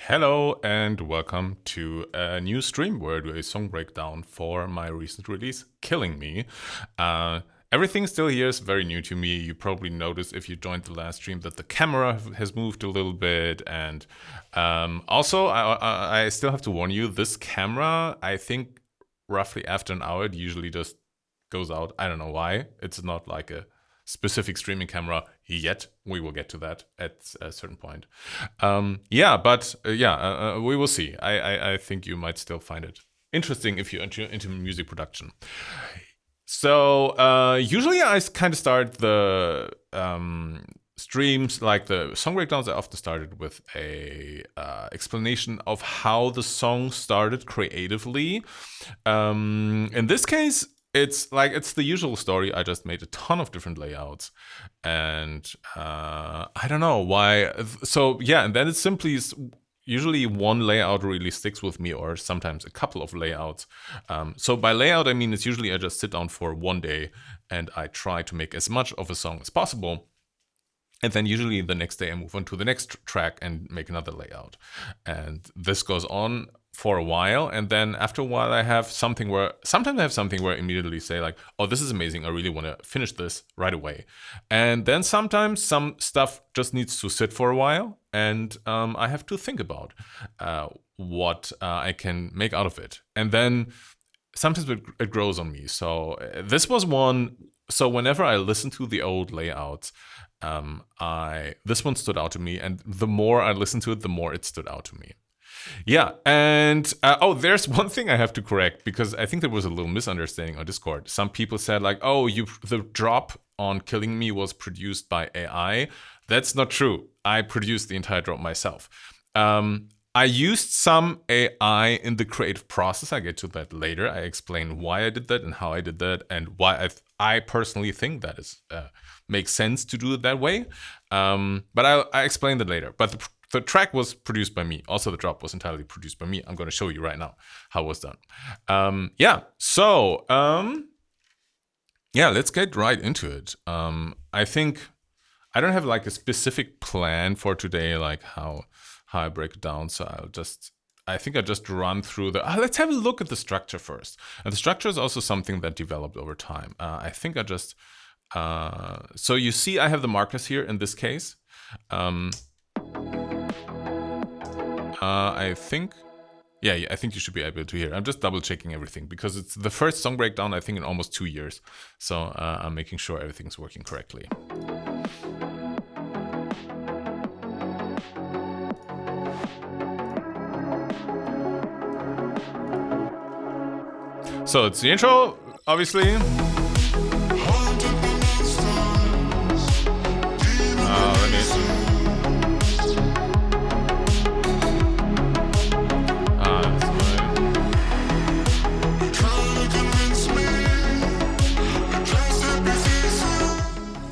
Hello and welcome to a new stream where I do a song breakdown for my recent release, Killing Me. Uh, Everything still here is very new to me. You probably noticed if you joined the last stream that the camera has moved a little bit. And also, I still have to warn you, this camera, I think roughly after an hour, it usually just goes out. I don't know why. It's not like a specific streaming camera yet. We will get to that at a certain point. We will see. I think you might still find it interesting if you're into music production. So usually I kind of start the streams, like the song breakdowns. I often started with a explanation of how the song started creatively. In this case, it's the usual story. I just made a ton of different layouts, and I don't know why. So yeah, and then it's simply usually one layout really sticks with me, or sometimes a couple of layouts. So by layout, I mean it's usually I just sit down for one day and I try to make as much of a song as possible. And then usually the next day I move on to the next track and make another layout. And this goes on for a while. And then after a while I have something where, sometimes I have something where I immediately say like, oh, this is amazing. I really want to finish this right away. And then sometimes some stuff just needs to sit for a while. And I have to think about what I can make out of it. And then sometimes it grows on me. So this was one. So whenever I listen to the old layouts, this one stood out to me, and the more I listened to it, the more it stood out to me. Yeah, and there's one thing I have to correct, because I think there was a little misunderstanding on Discord. Some people said like, oh, the drop on Killing Me was produced by AI. That's not true. I produced the entire drop myself. I used some AI in the creative process. I get to that later. I explain why I did that and how I did that, and why I personally think that is makes sense to do it that way. But I explain that later. But the track was produced by me. Also, the drop was entirely produced by me. I'm going to show you right now how it was done. Let's get right into it. I think I don't have like a specific plan for today, like how I break it down. So I think I just run through let's have a look at the structure first. And the structure is also something that developed over time. I think I just, so you see I have the markers here in this case. I think you should be able to hear. I'm just double checking everything because it's the first song breakdown, I think, in almost 2 years. So I'm making sure everything's working correctly. So it's the intro, obviously.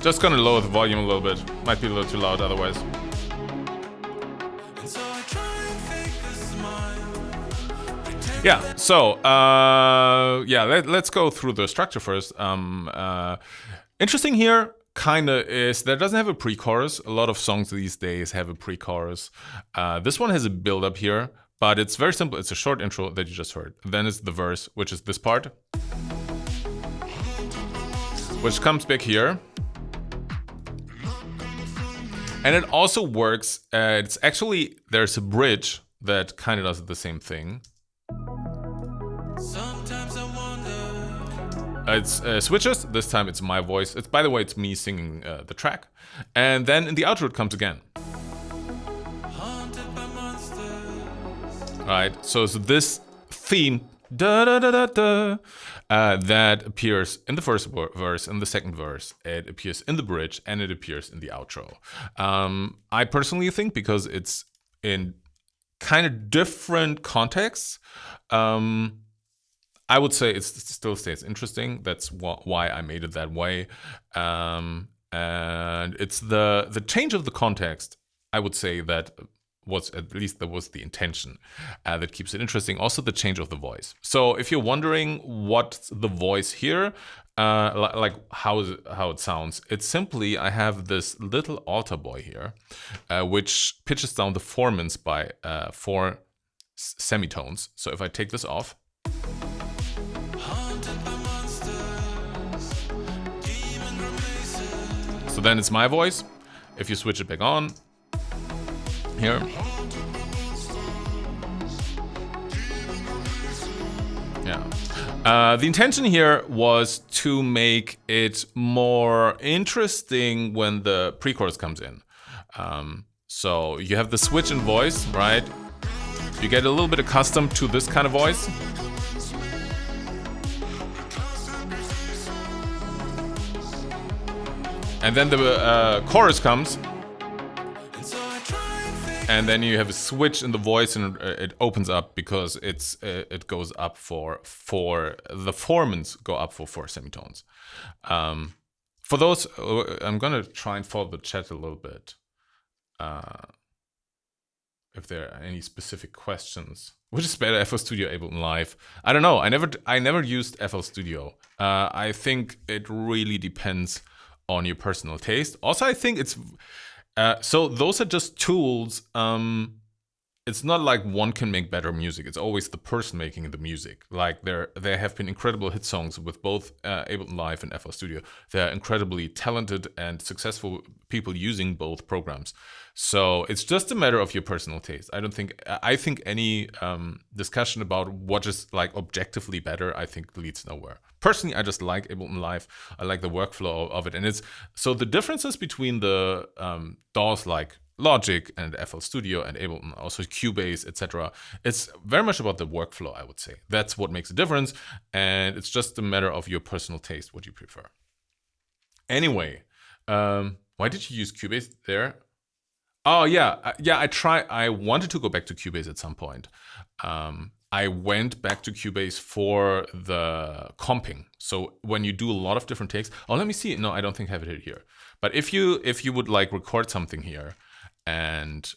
Just gonna lower the volume a little bit. Might be a little too loud otherwise. Yeah, so let's go through the structure first. Interesting here kinda is that it doesn't have a pre-chorus. A lot of songs these days have a pre-chorus. This one has a build-up here, but it's very simple. It's a short intro that you just heard. Then it's the verse, which is this part, which comes back here. And it also works, it's actually, there's a bridge that kind of does the same thing. Sometimes I wonder. It's switches, this time it's my voice. By the way, it's me singing the track. And then in the outro it comes again. Alright, so this theme, that appears in the first verse, in the second verse, it appears in the bridge, and it appears in the outro. I personally think because it's in kind of different contexts, I would say it still stays interesting. That's why I made it that way. And it's the change of the context, I would say, that at least that was the intention. That keeps it interesting. Also, the change of the voice. So if you're wondering what's the voice here, like how it sounds, it's simply I have this little altar boy here, which pitches down the formants by 4 semitones. So if I take this off, so then it's my voice. If you switch it back on here, yeah. The intention here was to make it more interesting when the pre-chorus comes in. So you have the switch in voice, right? You get a little bit accustomed to this kind of voice. And then the chorus comes. And then you have a switch in the voice, and it opens up because it goes up for the formants go up for 4 semitones. For those, I'm gonna try and follow the chat a little bit. If there are any specific questions, which is better, FL Studio, Ableton Live? I don't know. I never used FL Studio. I think it really depends on your personal taste. Also, I think it's. So those are just tools. It's not like one can make better music. It's always the person making the music. Like there have been incredible hit songs with both Ableton Live and FL Studio. They're incredibly talented and successful people using both programs. So it's just a matter of your personal taste. I think any discussion about what is like objectively better, I think leads nowhere. Personally, I just like Ableton Live. I like the workflow of it, and it's so the differences between the DAWs like Logic and FL Studio and Ableton, also Cubase, etc. It's very much about the workflow, I would say. That's what makes a difference, and it's just a matter of your personal taste, what you prefer. Anyway, why did you use Cubase there? Oh yeah, I wanted to go back to Cubase at some point. I went back to Cubase for the comping. So when you do a lot of different takes, let me see. No, I don't think I have it here. But if you would like record something here and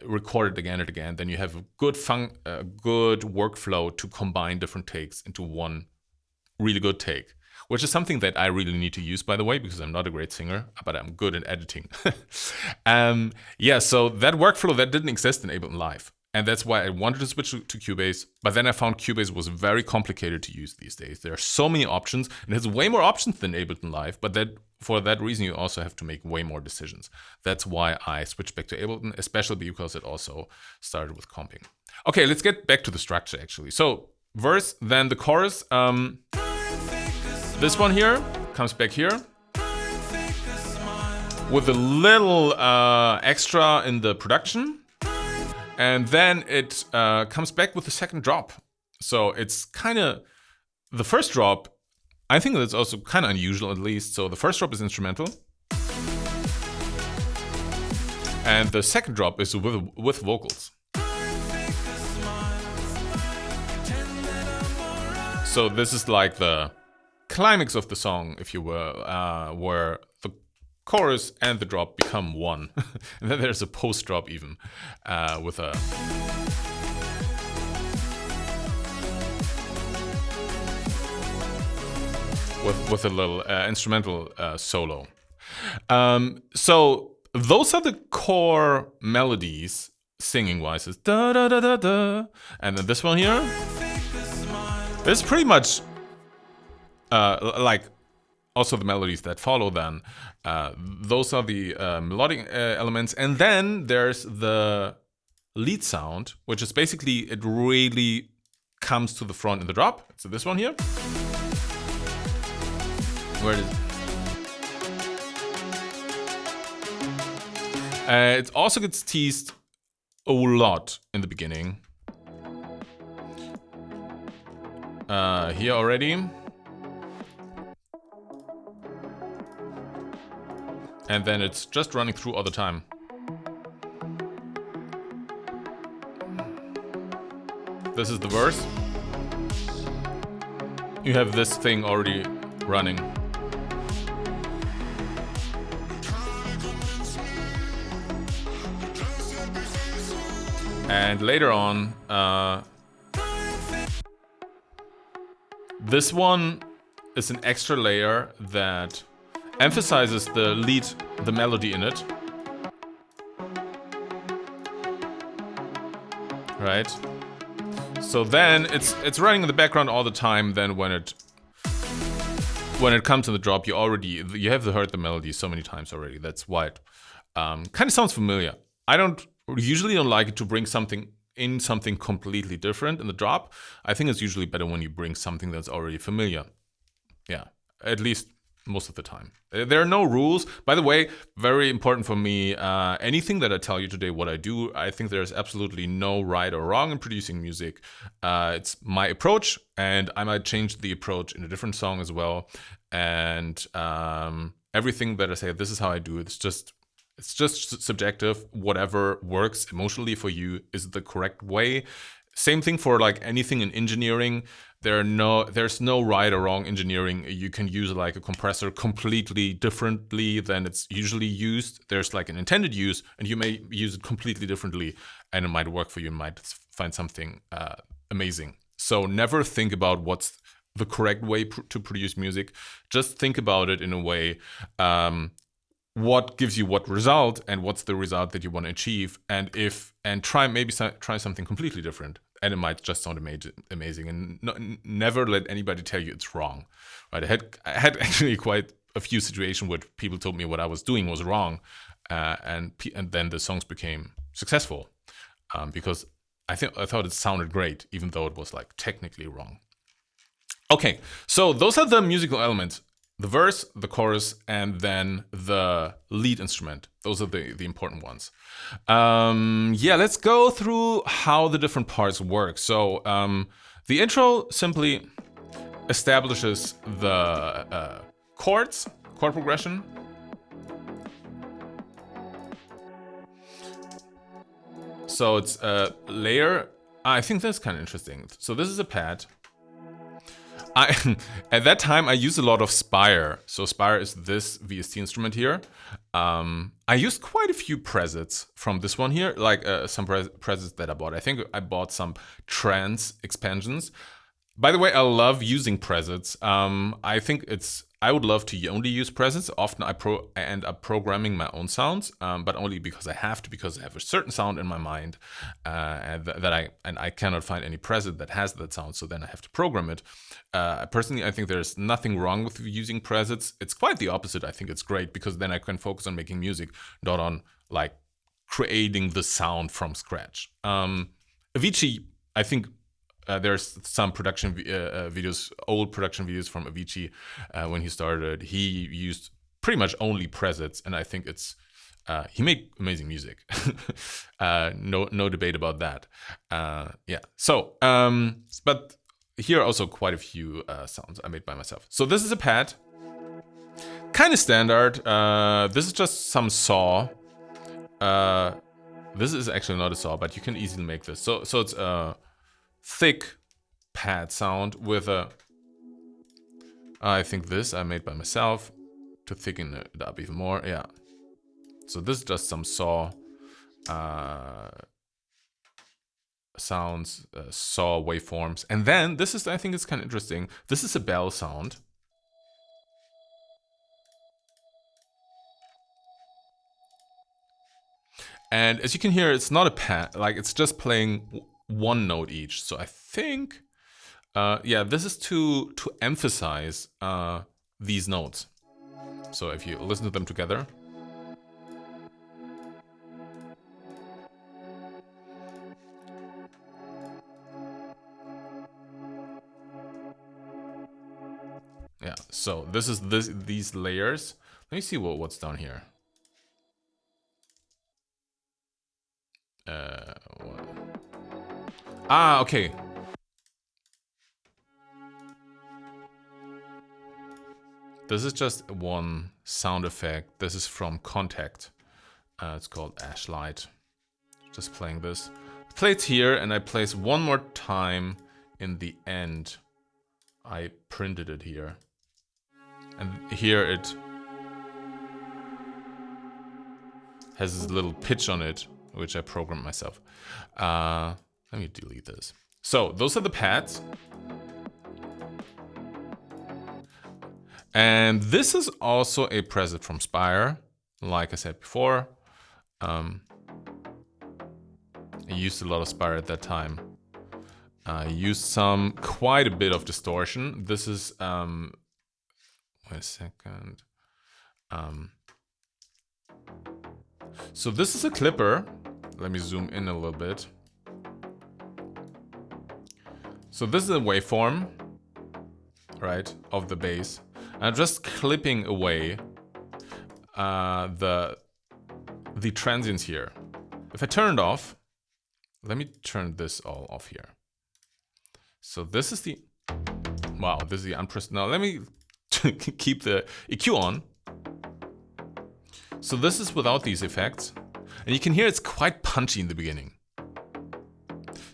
record it again and again, then you have a good workflow to combine different takes into one really good take, which is something that I really need to use, by the way, because I'm not a great singer, but I'm good at editing. So that workflow, that didn't exist in Ableton Live. And that's why I wanted to switch to Cubase. But then I found Cubase was very complicated to use these days. There are so many options, and it has way more options than Ableton Live. But for that reason, you also have to make way more decisions. That's why I switched back to Ableton, especially because it also started with comping. Okay, let's get back to the structure, actually. So verse, then the chorus. This one here comes back here with a little extra in the production. And then it comes back with the second drop. So it's kind of, the first drop, I think that's also kind of unusual at least. So the first drop is instrumental. And the second drop is with vocals. So this is like the climax of the song, if you will, where the chorus and the drop become one. And then there's a post drop even with a little instrumental solo. So those are the core melodies singing wise, is da da da da da, and then this one here is pretty much like also the melodies that follow then. Those are the melodic elements. And then there's the lead sound, which is basically, it really comes to the front in the drop. So this one here. Where it is. It also gets teased a lot in the beginning. Here already. And then it's just running through all the time. This is the verse. You have this thing already running. And later on, this one is an extra layer that emphasizes the lead, the melody in it. Right? So then it's running in the background all the time. Then when it comes to the drop, you have heard the melody so many times already. That's why it kind of sounds familiar. I usually don't like it to bring something completely different in the drop. I think it's usually better when you bring something that's already familiar. Yeah, at least most of the time. There are no rules. By the way, very important for me, anything that I tell you today, what I do, I think there's absolutely no right or wrong in producing music. It's my approach, and I might change the approach in a different song as well. And everything that I say, this is how I do it. It's just subjective. Whatever works emotionally for you is the correct way. Same thing for like anything in engineering. There's no right or wrong engineering. You can use like a compressor completely differently than it's usually used. There's like an intended use, and you may use it completely differently, and it might work for you and might find something amazing. So never think about what's the correct way to produce music. Just think about it in a way, what gives you what result, and what's the result that you want to achieve, and try something completely different. And it might just sound amazing. And never let anybody tell you it's wrong. Right? I had actually quite a few situations where people told me what I was doing was wrong, and then the songs became successful because I thought it sounded great, even though it was like technically wrong. Okay, so those are the musical elements: the verse, the chorus, and then the lead instrument. Those are the important ones. Let's go through how the different parts work. So the intro simply establishes the chord progression. So it's a layer. I think that's kind of interesting. So this is a pad. At that time, I used a lot of Spire. So Spire is this VST instrument here. I used quite a few presets from this one here, like some presets that I bought. I think I bought some trance expansions. By the way, I love using presets. I would love to only use presets. Often I end up programming my own sounds, but only because I have to, because I have a certain sound in my mind and I cannot find any preset that has that sound, so then I have to program it. Personally, I think there's nothing wrong with using presets. It's quite the opposite. I think it's great because then I can focus on making music, not on like creating the sound from scratch. Avicii, I think. There's some production videos, old production videos from Avicii when he started. He used pretty much only presets, and I think he made amazing music. No debate about that. So, but here are also quite a few sounds I made by myself. So this is a pad, kind of standard. This is just some saw. This is actually not a saw, but you can easily make this. So it's a thick pad sound with I think this I made by myself to thicken it up even more. Yeah. So this is just some saw sounds, saw waveforms. And then this is, I think it's kind of interesting. This is a bell sound. And as you can hear, it's not a pad, like it's just playing one note each. So I think, this is to emphasize these notes. So if you listen to them together. Yeah, so this is these layers. Let me see what's down here. Okay. This is just one sound effect. This is from Contact. It's called Ashlight. Just playing this. Play it here, and I place one more time in the end. I printed it here. And here it has this little pitch on it. which I programmed myself. Let me delete this. So those are the pads. And this is also a preset from Spire. Like I said before, I used a lot of Spire at that time. I used quite a bit of distortion. This is, wait a second. So this is a clipper. Let me zoom in a little bit. So this is a waveform, right, of the bass. I'm just clipping away the transients here. If I turn it off, let me turn this all off here. So this is the, wow, this is the unpressed. Now let me keep the EQ on. So this is without these effects. And you can hear it's quite punchy in the beginning.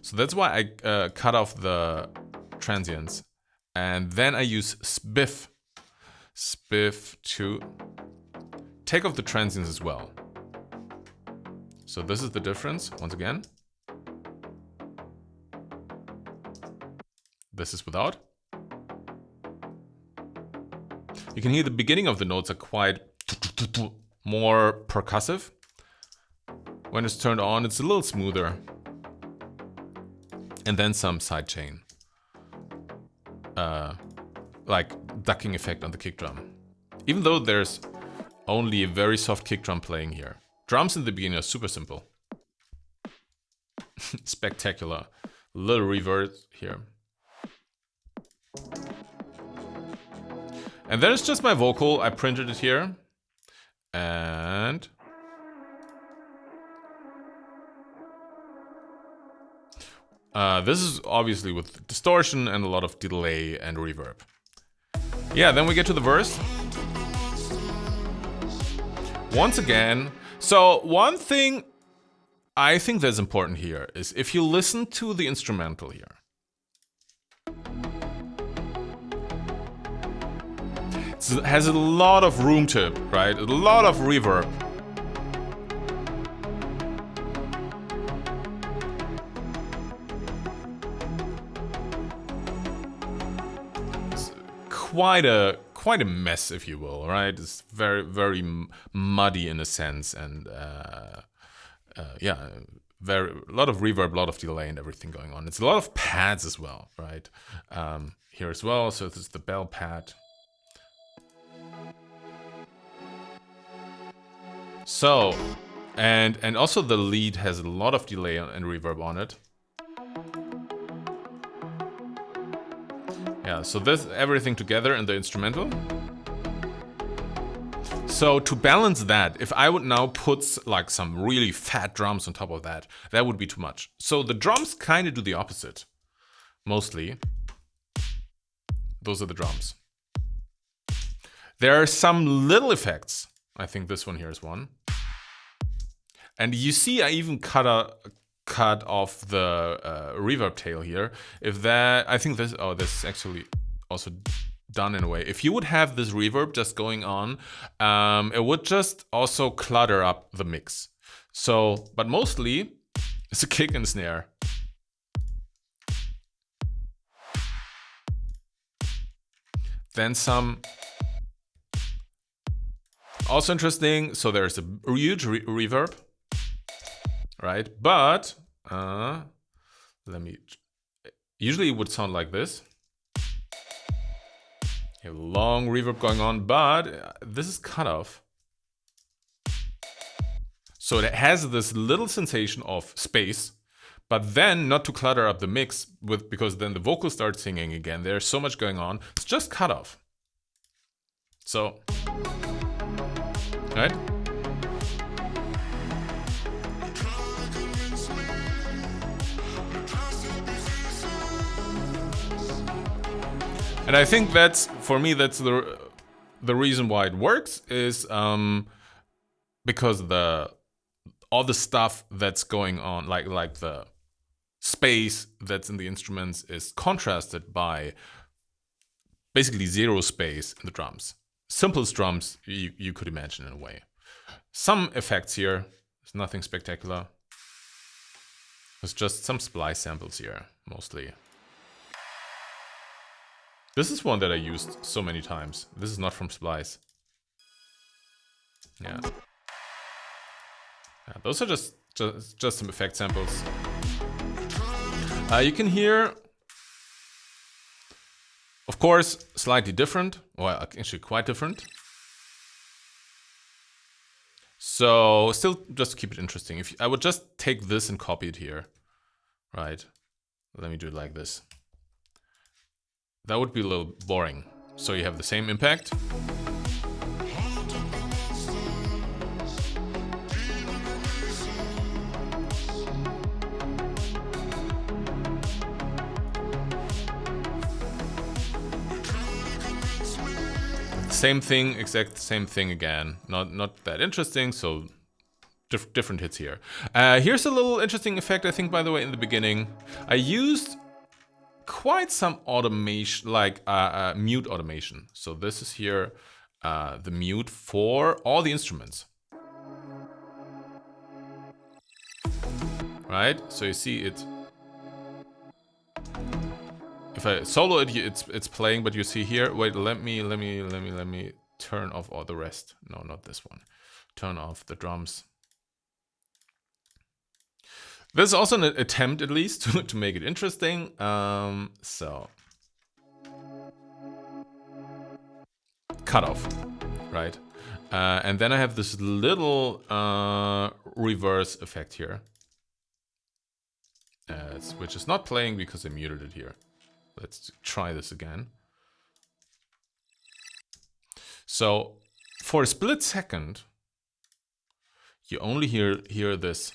So that's why I cut off the transients. And then I use Spiff to take off the transients as well. So this is the difference, once again. This is without. You can hear the beginning of the notes are quite more percussive. When it's turned on, it's a little smoother. And then some sidechain. Like ducking effect on the kick drum. Even though there's only a very soft kick drum playing here. Drums in the beginning are super simple. Spectacular. Little reverb here. And then it's just my vocal. I printed it here. And this is obviously with distortion and a lot of delay and reverb. Yeah, then we get to the verse. Once again, so one thing I think that's important here is if you listen to the instrumental here. It has a lot of room to it, right? A lot of reverb. It's quite a mess, if you will, right? It's very, very muddy in a sense, and yeah, a lot of reverb, a lot of delay, and everything going on. It's a lot of pads as well, right? Here as well. So this is the bell pad. So, and also the lead has a lot of delay and reverb on it. Yeah, so there's everything together in the instrumental. So to balance that, if I would now put like some really fat drums on top of that, that would be too much. So the drums kind of do the opposite, mostly. Those are the drums. There are some little effects. I think this one here is one. And you see I even cut off the reverb tail here. If that, I think this, oh, this is actually also done in a way. If you would have this reverb just going on, it would just also clutter up the mix. So, but mostly it's a kick and snare. Then some. Also interesting, so there's a huge reverb, right? But usually it would sound like this. A long reverb going on, but this is cut off. So it has this little sensation of space, but then not to clutter up the mix because then the vocals start singing again. There's so much going on. It's just cut off. So. Right? And I think that's, for me, that's the reason why it works is because all the stuff that's going on, like the space that's in the instruments is contrasted by basically zero space in the drums. Simplest drums you could imagine in a way. Some effects here, there's nothing spectacular. It's just some splice samples here, mostly. This is one that I used so many times. This is not from Splice. Yeah. Yeah, those are just some effect samples. You can hear, of course, slightly different. Well, actually quite different. So still, just to keep it interesting, if I would just take this and copy it here, right? Let me do it like this. That would be a little boring. So you have the same impact. Same thing, exact same thing again. Not that interesting, so different hits here. Here's a little interesting effect, I think, by the way, in the beginning. I used quite some automation, like mute automation. So this is here the mute for all the instruments. Right? So you see it. If I solo it, it's playing, but you see here. Wait, let me turn off all the rest. No, not this one. Turn off the drums. This is also an attempt, at least, to make it interesting. So cut off, right? And then I have this little reverse effect here, which is not playing because I muted it here. Let's try this again. So for a split second, you only hear this.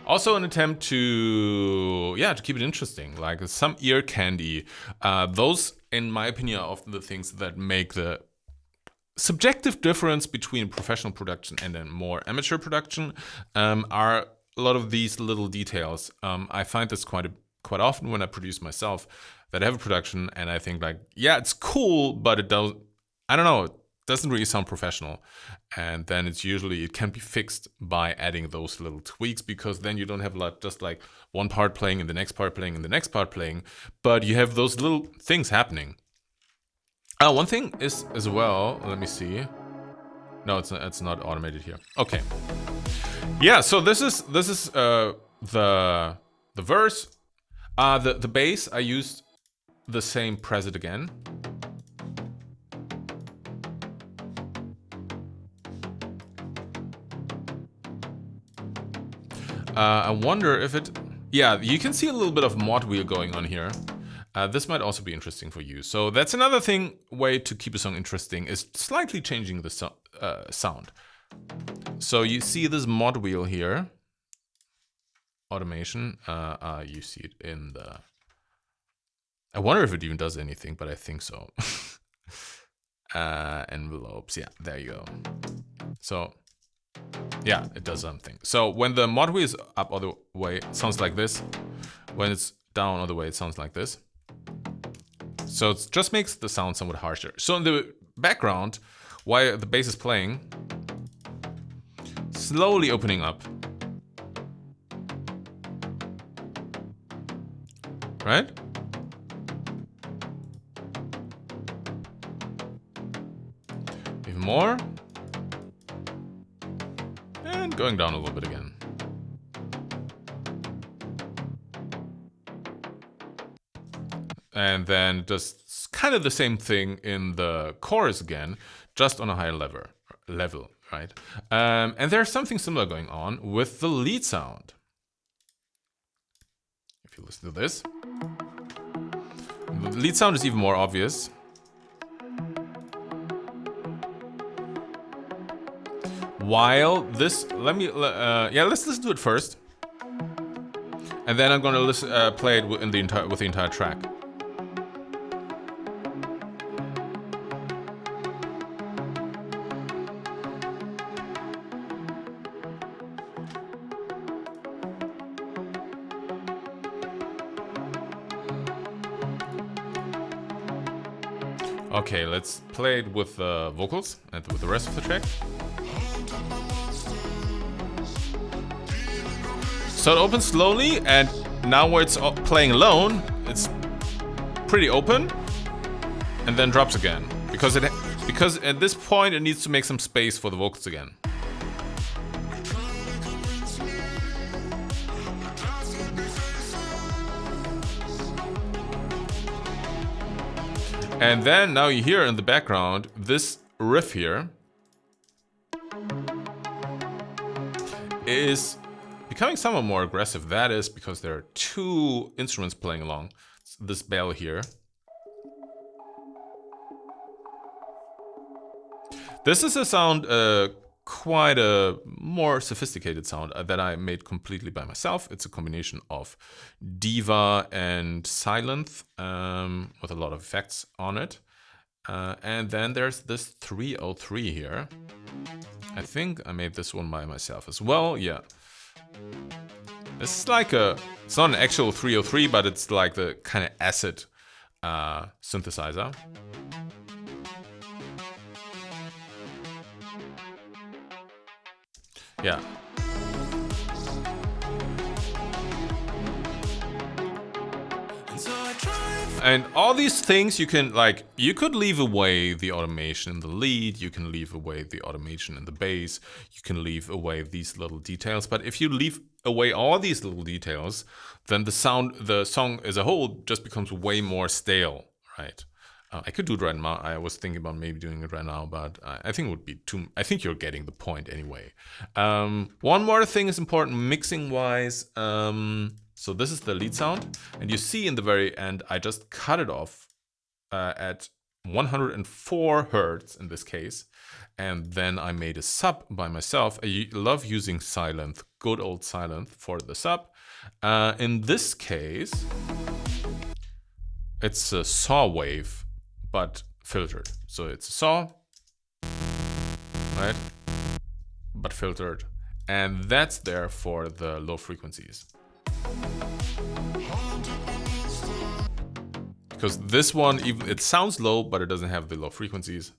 Also an attempt to keep it interesting, like some ear candy. Those, in my opinion, are often the things that make the subjective difference between professional production and then more amateur production. Are a lot of these little details. I find this quite often when I produce myself, that I have a production and I think like, yeah, it's cool, but it doesn't, I don't know, it doesn't really sound professional. And then it can be fixed by adding those little tweaks, because then you don't have just like one part playing and the next part playing and the next part playing, but you have those little things happening. One thing is as well, let me see. No, it's not automated here. Okay. Yeah, so this is the verse. The bass, I used the same preset again. I wonder if it... Yeah, you can see a little bit of mod wheel going on here. This might also be interesting for you. So that's another way to keep a song interesting, is slightly changing the sound. So you see this mod wheel here. Automation. You see it in the... I wonder if it even does anything, but I think so. Envelopes. Yeah, there you go. So... yeah, it does something. So when the mod wheel is up all the way, it sounds like this. When it's down all the way, it sounds like this. So it just makes the sound somewhat harsher. So in the background, while the bass is playing, slowly opening up. Right? Even more. And going down a little bit again. And then just kind of the same thing in the chorus again, just on a higher level, right? And there's something similar going on with the lead sound. If you listen to this, the lead sound is even more obvious. While this, let's listen to it first, and then I'm gonna play it with the entire track. Okay, let's play it with the vocals and with the rest of the track. So it opens slowly, and now where it's playing alone, it's pretty open, and then drops again because at this point it needs to make some space for the vocals again. And then now you hear in the background this riff here is becoming somewhat more aggressive. That is because there are two instruments playing along. It's this bell here. This is a sound, quite a more sophisticated sound that I made completely by myself. It's a combination of diva and silent with a lot of effects on it. And then there's this 303 here. I think I made this one by myself as well, yeah. This is like it's not an actual 303, but it's like the kind of acid synthesizer. Yeah. And all these things you can, like, you could leave away the automation in the lead, you can leave away the automation in the bass, you can leave away these little details. But if you leave away all these little details, then the song as a whole just becomes way more stale, right? I could do it right now. I was thinking about maybe doing it right now, but I think it would be too... I think you're getting the point anyway. One more thing is important mixing-wise. So this is the lead sound. And you see in the very end, I just cut it off at 104 hertz in this case. And then I made a sub by myself. I love using Sylenth, good old Sylenth for the sub. In this case, it's a saw wave, but filtered. So it's a saw, right? But filtered. And that's there for the low frequencies. Because this one, it sounds low, but it doesn't have the low frequencies.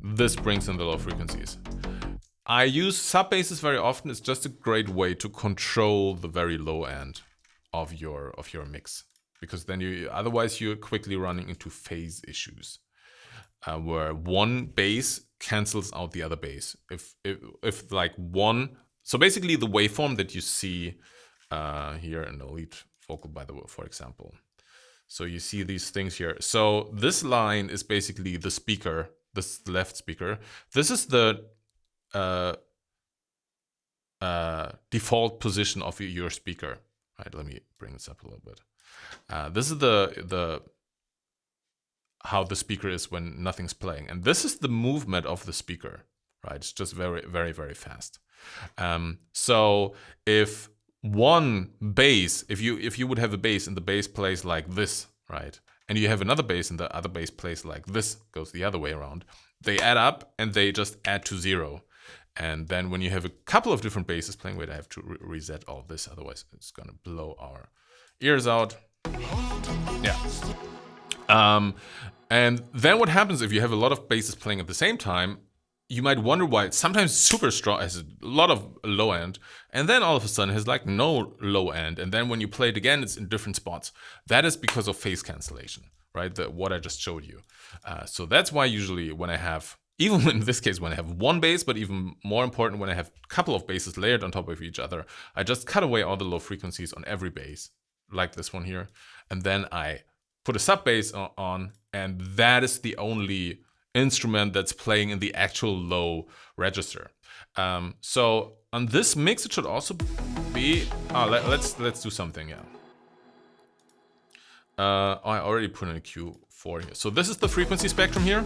This brings in the low frequencies. I use sub basses very often. It's just a great way to control the very low end of your mix. Because then otherwise you're quickly running into phase issues, where one bass cancels out the other bass. If like one, so basically the waveform that you see here in the lead vocal, by the way, for example. So you see these things here. So this line is basically the speaker, this left speaker. This is the default position of your speaker. Right, let me bring this up a little bit. This is the how the speaker is when nothing's playing, and this is the movement of the speaker. Right, it's just very, very, very fast. So if one bass, if you would have a bass and the bass plays like this, right, and you have another bass and the other bass plays like this, goes the other way around, they add up and they just add to 0. And then when you have a couple of different basses playing, wait, I have to reset all of this, otherwise it's gonna blow our ears out. Yeah. And then what happens if you have a lot of basses playing at the same time? You might wonder why it's sometimes super strong, has a lot of low end, and then all of a sudden has like no low end. And then when you play it again, it's in different spots. That is because of phase cancellation, right? What I just showed you. So that's why usually when I have, even in this case, when I have one bass, but even more important, when I have a couple of basses layered on top of each other, I just cut away all the low frequencies on every bass, like this one here. And then I put a sub bass on, and that is the only instrument that's playing in the actual low register. So on this mix, it should also be, let's do something, yeah. I already put in a Q4 here. So this is the frequency spectrum here.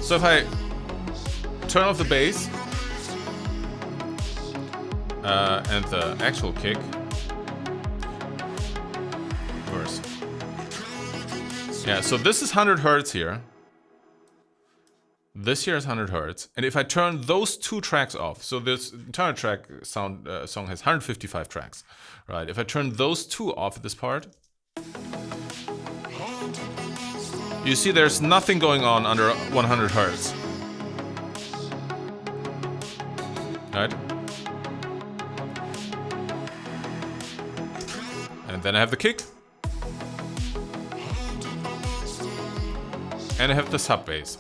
So if I turn off the bass and the actual kick, verse. Yeah, so this is 100 hertz here. This here is 100 hertz. And if I turn those two tracks off, so this entire track song has 155 tracks, right? If I turn those two off at this part, You see there's nothing going on under 100 hertz. Right? And then I have the kick. And I have the sub bass.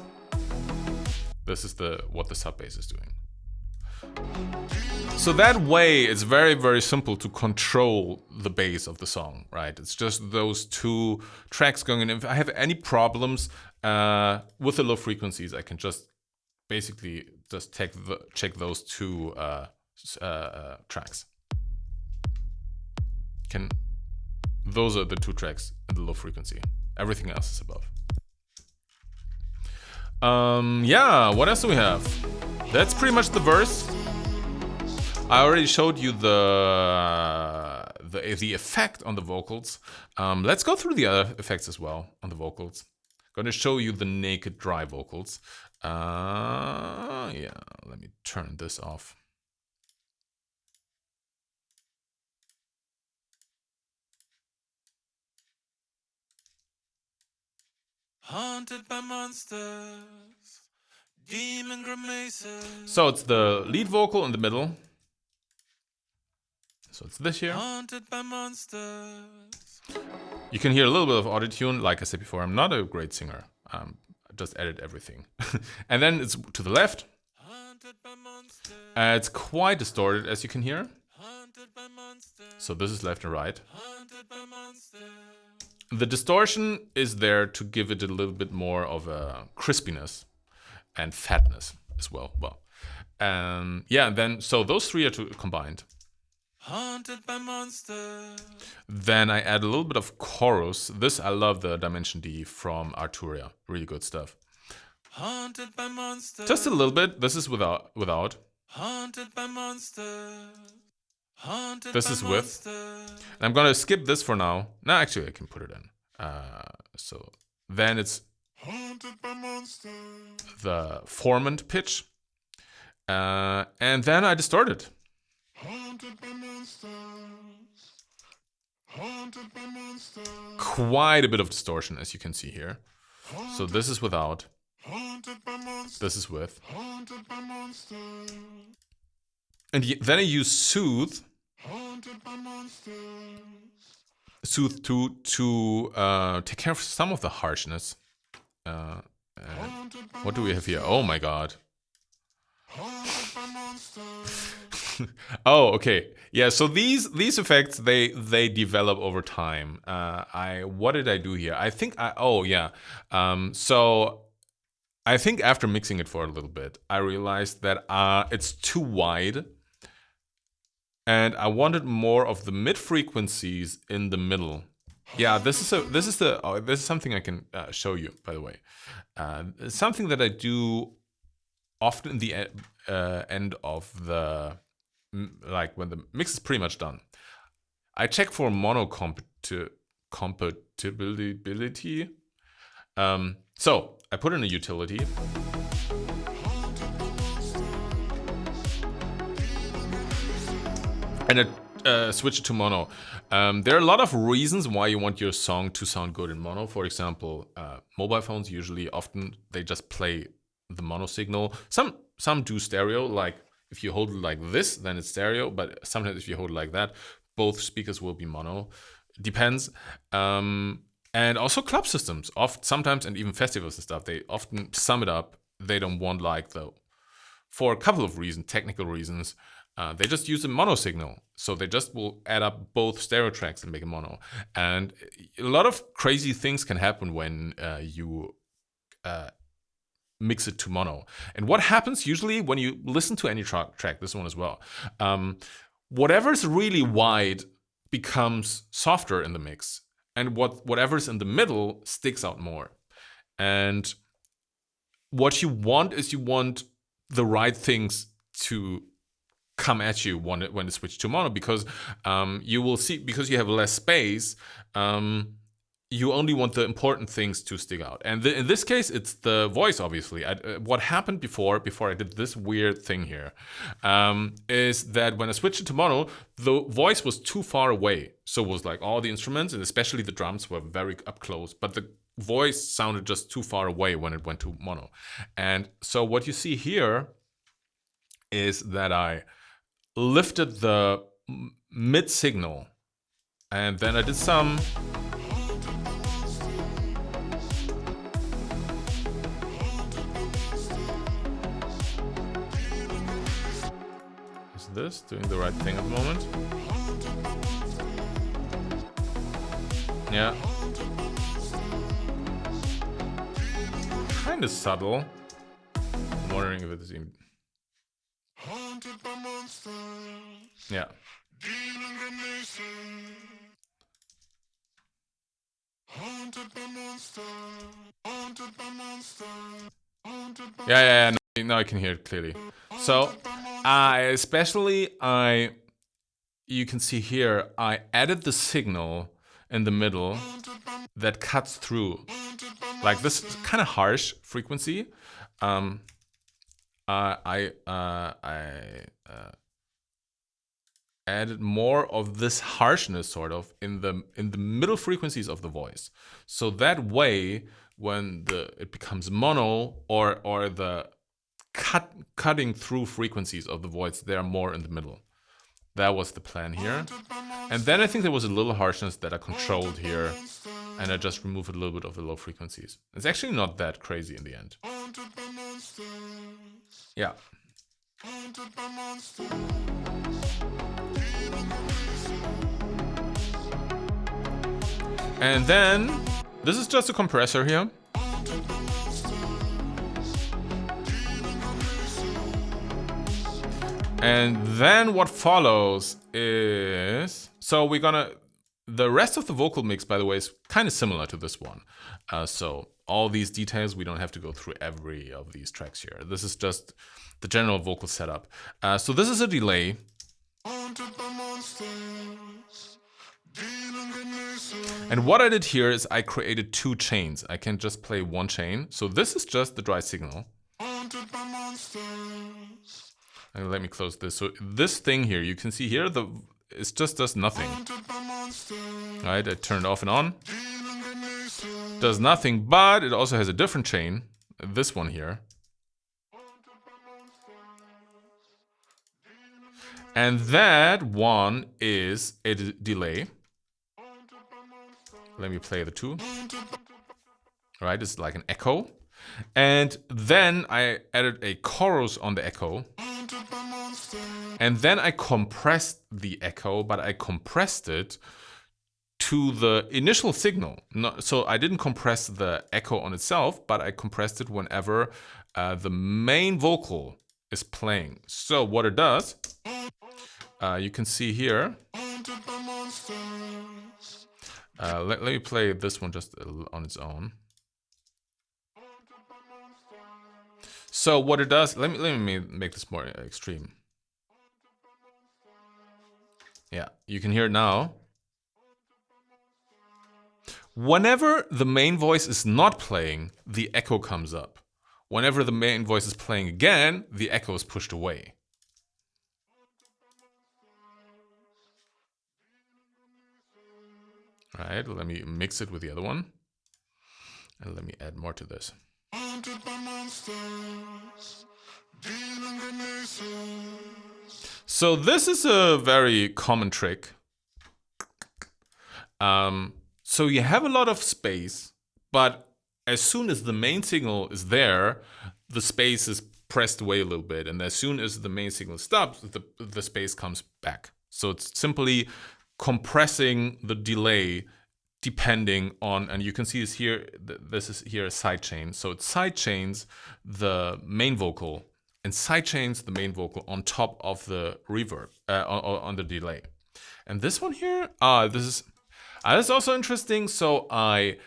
This is what the sub bass is doing. So that way, it's very, very simple to control the bass of the song, right? It's just those two tracks going in. If I have any problems with the low frequencies, I can just basically just check those two tracks. Those are the two tracks in the low frequency. Everything else is above. Yeah, what else do we have? That's pretty much the verse. I already showed you the effect on the vocals. Let's go through the other effects as well on the vocals. Going to show you the naked dry vocals. Yeah, let me turn this off. Haunted by monsters, demon grimaces. So it's the lead vocal in the middle. So it's this here. Haunted by monsters. You can hear a little bit of autotune. Like I said before, I'm not a great singer. I just edit everything. And then it's to the left. Haunted by monsters. It's quite distorted, as you can hear. Haunted by monsters. So this is left and right. Haunted by monsters. The distortion is there to give it a little bit more of a crispiness and fatness as well. Yeah, and then so those three are combined. Haunted by monsters. Then I add a little bit of chorus. This I love the Dimension D from Arturia. Really good stuff. Haunted by monsters. Just a little bit. This is without. Haunted by monsters. Haunted this is with. And I'm gonna skip this for now. No, actually I can put it in. So then it's Haunted by monsters. The formant pitch. And then I distort it. Haunted by monsters. Haunted by monsters. Quite a bit of distortion, as you can see here. Haunted. So this is without. Haunted by monsters. This is with. Haunted by monsters. And then I use soothe. Haunted by monsters. Soothe to take care of some of the harshness. What do we have here? Oh my god. Oh, okay. Yeah, so these effects they develop over time. What did I do here? I think so I think after mixing it for a little bit, I realized that it's too wide. And I wanted more of the mid frequencies in the middle. Yeah, this is something I can show you, by the way. It's something that I do often in the end of the, like when the mix is pretty much done. I check for mono compatibility. So I put in a utility. And switch it to mono. There are a lot of reasons why you want your song to sound good in mono. For example, mobile phones usually often they just play the mono signal. Some do stereo, like if you hold it like this, then it's stereo. But sometimes if you hold it like that, both speakers will be mono. Depends. And also club systems, sometimes, and even festivals and stuff, they often sum it up. They don't want for a couple of reasons, technical reasons. They just use a mono signal. So they just will add up both stereo tracks and make a mono. And a lot of crazy things can happen when you mix it to mono. And what happens usually when you listen to any track, this one as well, whatever's really wide becomes softer in the mix. And whatever's in the middle sticks out more. And what you want is the right things to come at you when it switches to mono, because you will see, because you have less space, you only want the important things to stick out. And in this case, it's the voice, obviously. What happened before I did this weird thing here, is that when I switched it to mono, the voice was too far away. So it was like all the instruments, and especially the drums, were very up close. But voice sounded just too far away when it went to mono. And so what you see here is that I lifted the mid signal, and then I did some is this doing the right thing at the moment? Yeah. Kind of subtle. I'm wondering if it's even... Yeah. Yeah. Now I can hear it clearly. So, you can see here, I added the signal in the middle that cuts through. Like this kind of harsh frequency. I added more of this harshness sort of in the middle frequencies of the voice. So that way, when it becomes mono or the cutting through frequencies of the voice, they're more in the middle. That was the plan here. And then I think there was a little harshness that I controlled here, and I just removed a little bit of the low frequencies. It's actually not that crazy in the end. Yeah. And then, this is just a compressor here. And then what follows is... So the rest of the vocal mix, by the way, is kind of similar to this one. So all these details, we don't have to go through every of these tracks here. This is just the general vocal setup. So this is a delay. And what I did here is I created two chains. I can just play one chain. So this is just the dry signal. And let me close this. So this thing here, you can see here, it just does nothing. Right, I turn it off and on. Does nothing, but it also has a different chain. This one here. And that one is a delay. Let me play the two. Right, it's like an echo. And then I added a chorus on the echo. And then I compressed the echo, but I compressed it to the initial signal. So I didn't compress the echo on itself, but I compressed it whenever the main vocal is playing. So what it does, you can see here. Let me play this one just on its own. So what it does, let me make this more extreme. Yeah, you can hear it now. Whenever the main voice is not playing, the echo comes up. Whenever the main voice is playing again, the echo is pushed away. All right, let me mix it with the other one. And let me add more to this. So this is a very common trick. So you have a lot of space, but as soon as the main signal is there, the space is pressed away a little bit. And as soon as the main signal stops, the space comes back. So it's simply compressing the delay depending on, and you can see this here, this is here a side chain. So it side chains the main vocal and side chains the main vocal on top of the reverb, on the delay. And this one here, this is also interesting. So I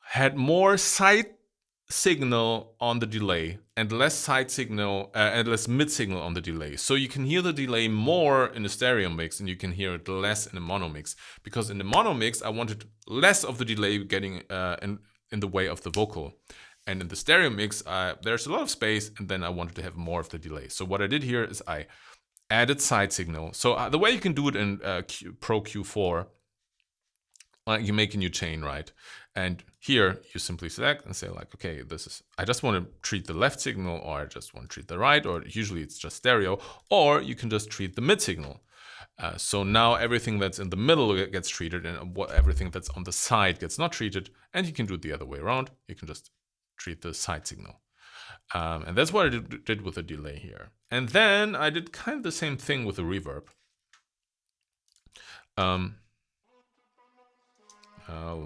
had more side signal on the delay and less side signal and less mid signal on the delay. So you can hear the delay more in the stereo mix and you can hear it less in the mono mix. Because in the mono mix, I wanted less of the delay getting in the way of the vocal. And in the stereo mix, there's a lot of space and then I wanted to have more of the delay. So what I did here is I added side signal. So the way you can do it in Pro Q4, you make a new chain, right? And here you simply select and say like, okay, I just want to treat the left signal, or I just want to treat the right, or usually it's just stereo, or you can just treat the mid signal. So now everything that's in the middle gets treated, and everything that's on the side gets not treated. And you can do it the other way around. You can just treat the side signal. And that's what I did with the delay here. And then I did kind of the same thing with the reverb.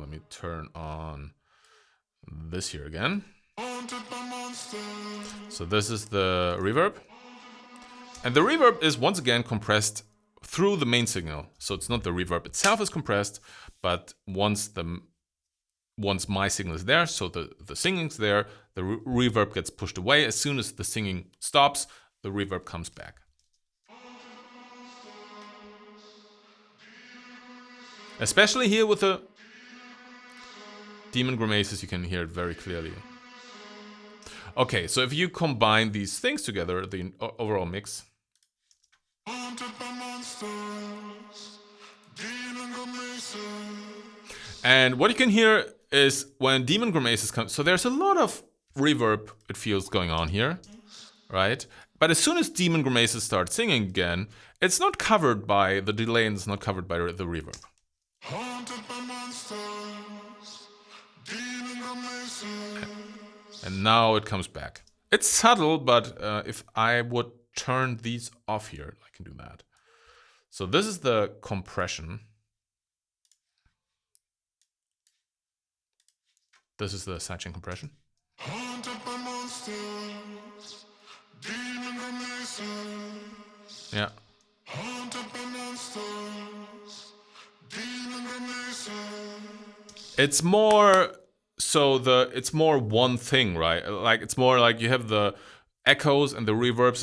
Let me turn on this here again. So this is the reverb. And the reverb is once again compressed through the main signal. So it's not the reverb itself is compressed, but once my signal is there, so the singing's there, the reverb gets pushed away. As soon as the singing stops, the reverb comes back. Especially here with the Demon Grimaces, you can hear it very clearly. Okay, so if you combine these things together, the overall mix. And what you can hear is when Demon Grimaces come, so there's a lot of reverb, it feels, going on here, right? But as soon as Demon Grimaces start singing again, it's not covered by the delay and it's not covered by the reverb. And now it comes back. It's subtle, but if I would turn these off here, I can do that. So this is the compression. This is the sidechain compression. Yeah. It's more it's more one thing, right? Like it's more like you have the echoes and the reverbs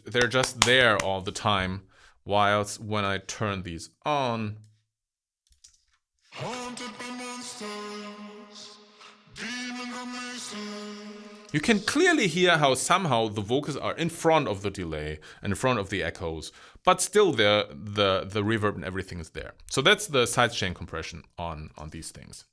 they're just there all the time. Whilst when I turn these on, you can clearly hear how somehow the vocals are in front of the delay and in front of the echoes, but still the reverb and everything is there. So that's the sidechain compression on these things.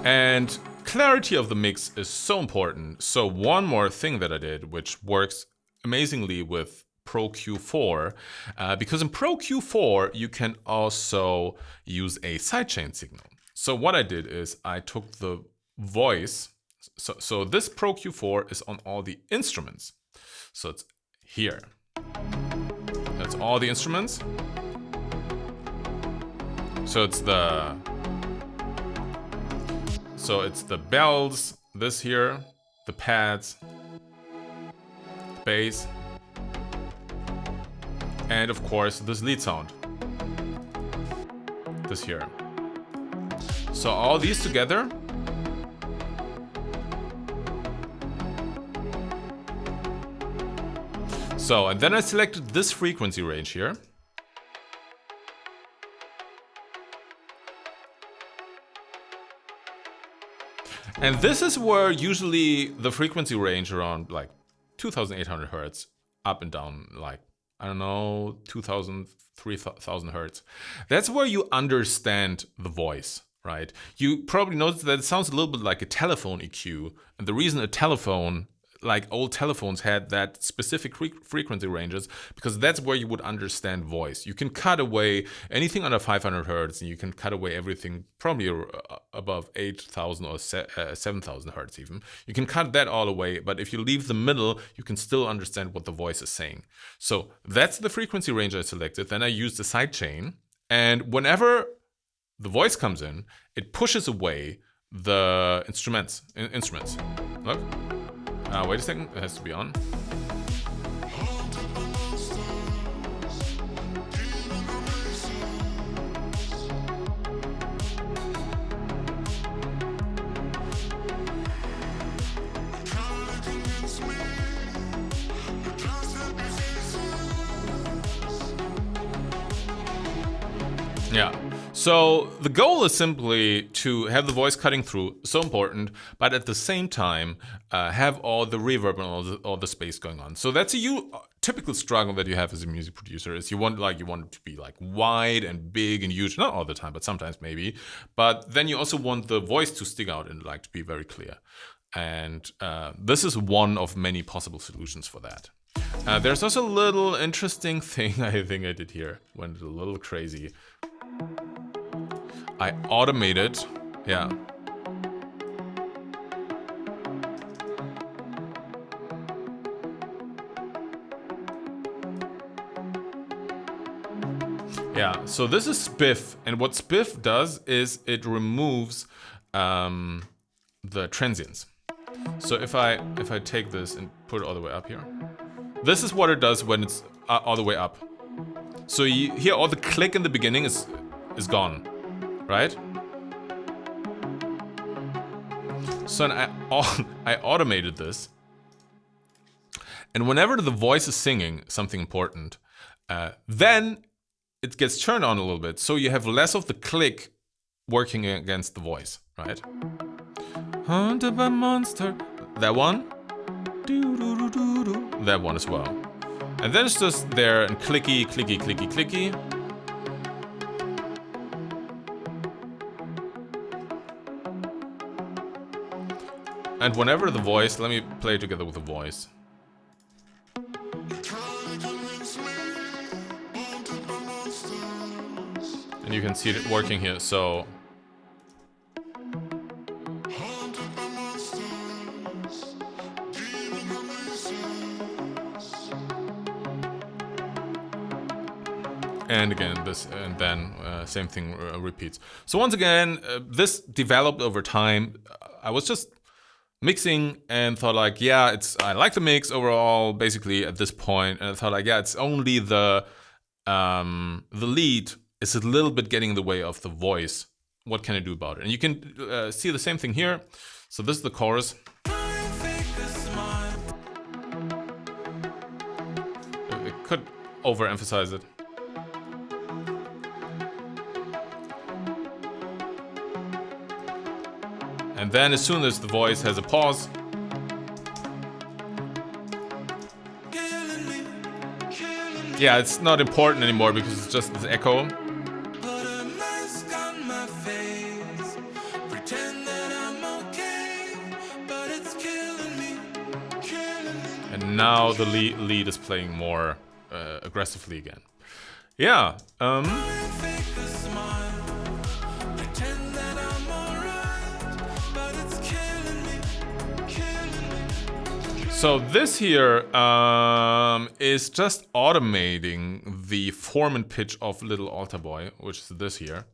And clarity of the mix is so important. So one more thing that I did, which works amazingly with Pro Q4, because in Pro Q4 you can also use a sidechain signal. So what I did is I took the voice. So this Pro Q4 is on all the instruments. So it's here. That's all the instruments. So it's the bells, this here, the pads, the bass, and of course this lead sound, this here. So all these together. So, and then I selected this frequency range here. And this is where usually the frequency range around like 2,800 hertz up and down, like, I don't know, 2,000, 3,000 hertz. That's where you understand the voice, right? You probably noticed that it sounds a little bit like a telephone EQ. And the reason a telephone, like old telephones, had that specific frequency ranges, because that's where you would understand voice. You can cut away anything under 500 hertz, and you can cut away everything probably above 8,000 or 7,000 hertz even. You can cut that all away, but if you leave the middle, you can still understand what the voice is saying. So that's the frequency range I selected. Then I used the sidechain, and whenever the voice comes in, it pushes away the instruments. Look. Wait a second, it has to be on. Yeah. So the goal is simply to have the voice cutting through, so important, but at the same time have all the reverb and all the space going on. So that's typical struggle that you have as a music producer is you want it to be like wide and big and huge, not all the time, but sometimes maybe. But then you also want the voice to stick out and like to be very clear. And this is one of many possible solutions for that. There's also a little interesting thing I think I did here. Went a little crazy. I automated, yeah. Yeah, so this is Spiff, and what Spiff does is it removes the transients. So if I take this and put it all the way up here, this is what it does when it's all the way up. So you hear all the click in the beginning is gone, right? So I automated this, and whenever the voice is singing something important, then it gets turned on a little bit, so you have less of the click working against the voice, right? Haunted by monster. That one. That one as well. And then it's just there and clicky, clicky, clicky, clicky. And whenever the voice, let me play it together with the voice. And you can see it working here, so. And again, this, and then same thing repeats. So once again, this developed over time. I was just mixing and thought like, yeah, I like the mix overall, basically at this point. And I thought like, yeah, it's only the lead is a little bit getting in the way of the voice. What can I do about it? And you can see the same thing here. So this is the chorus. It could overemphasize it. And then as soon as the voice has a pause, yeah, it's not important anymore because it's just this echo. And now the lead is playing more aggressively again. Yeah. So this here is just automating the form and pitch of Little Altar Boy, which is this here.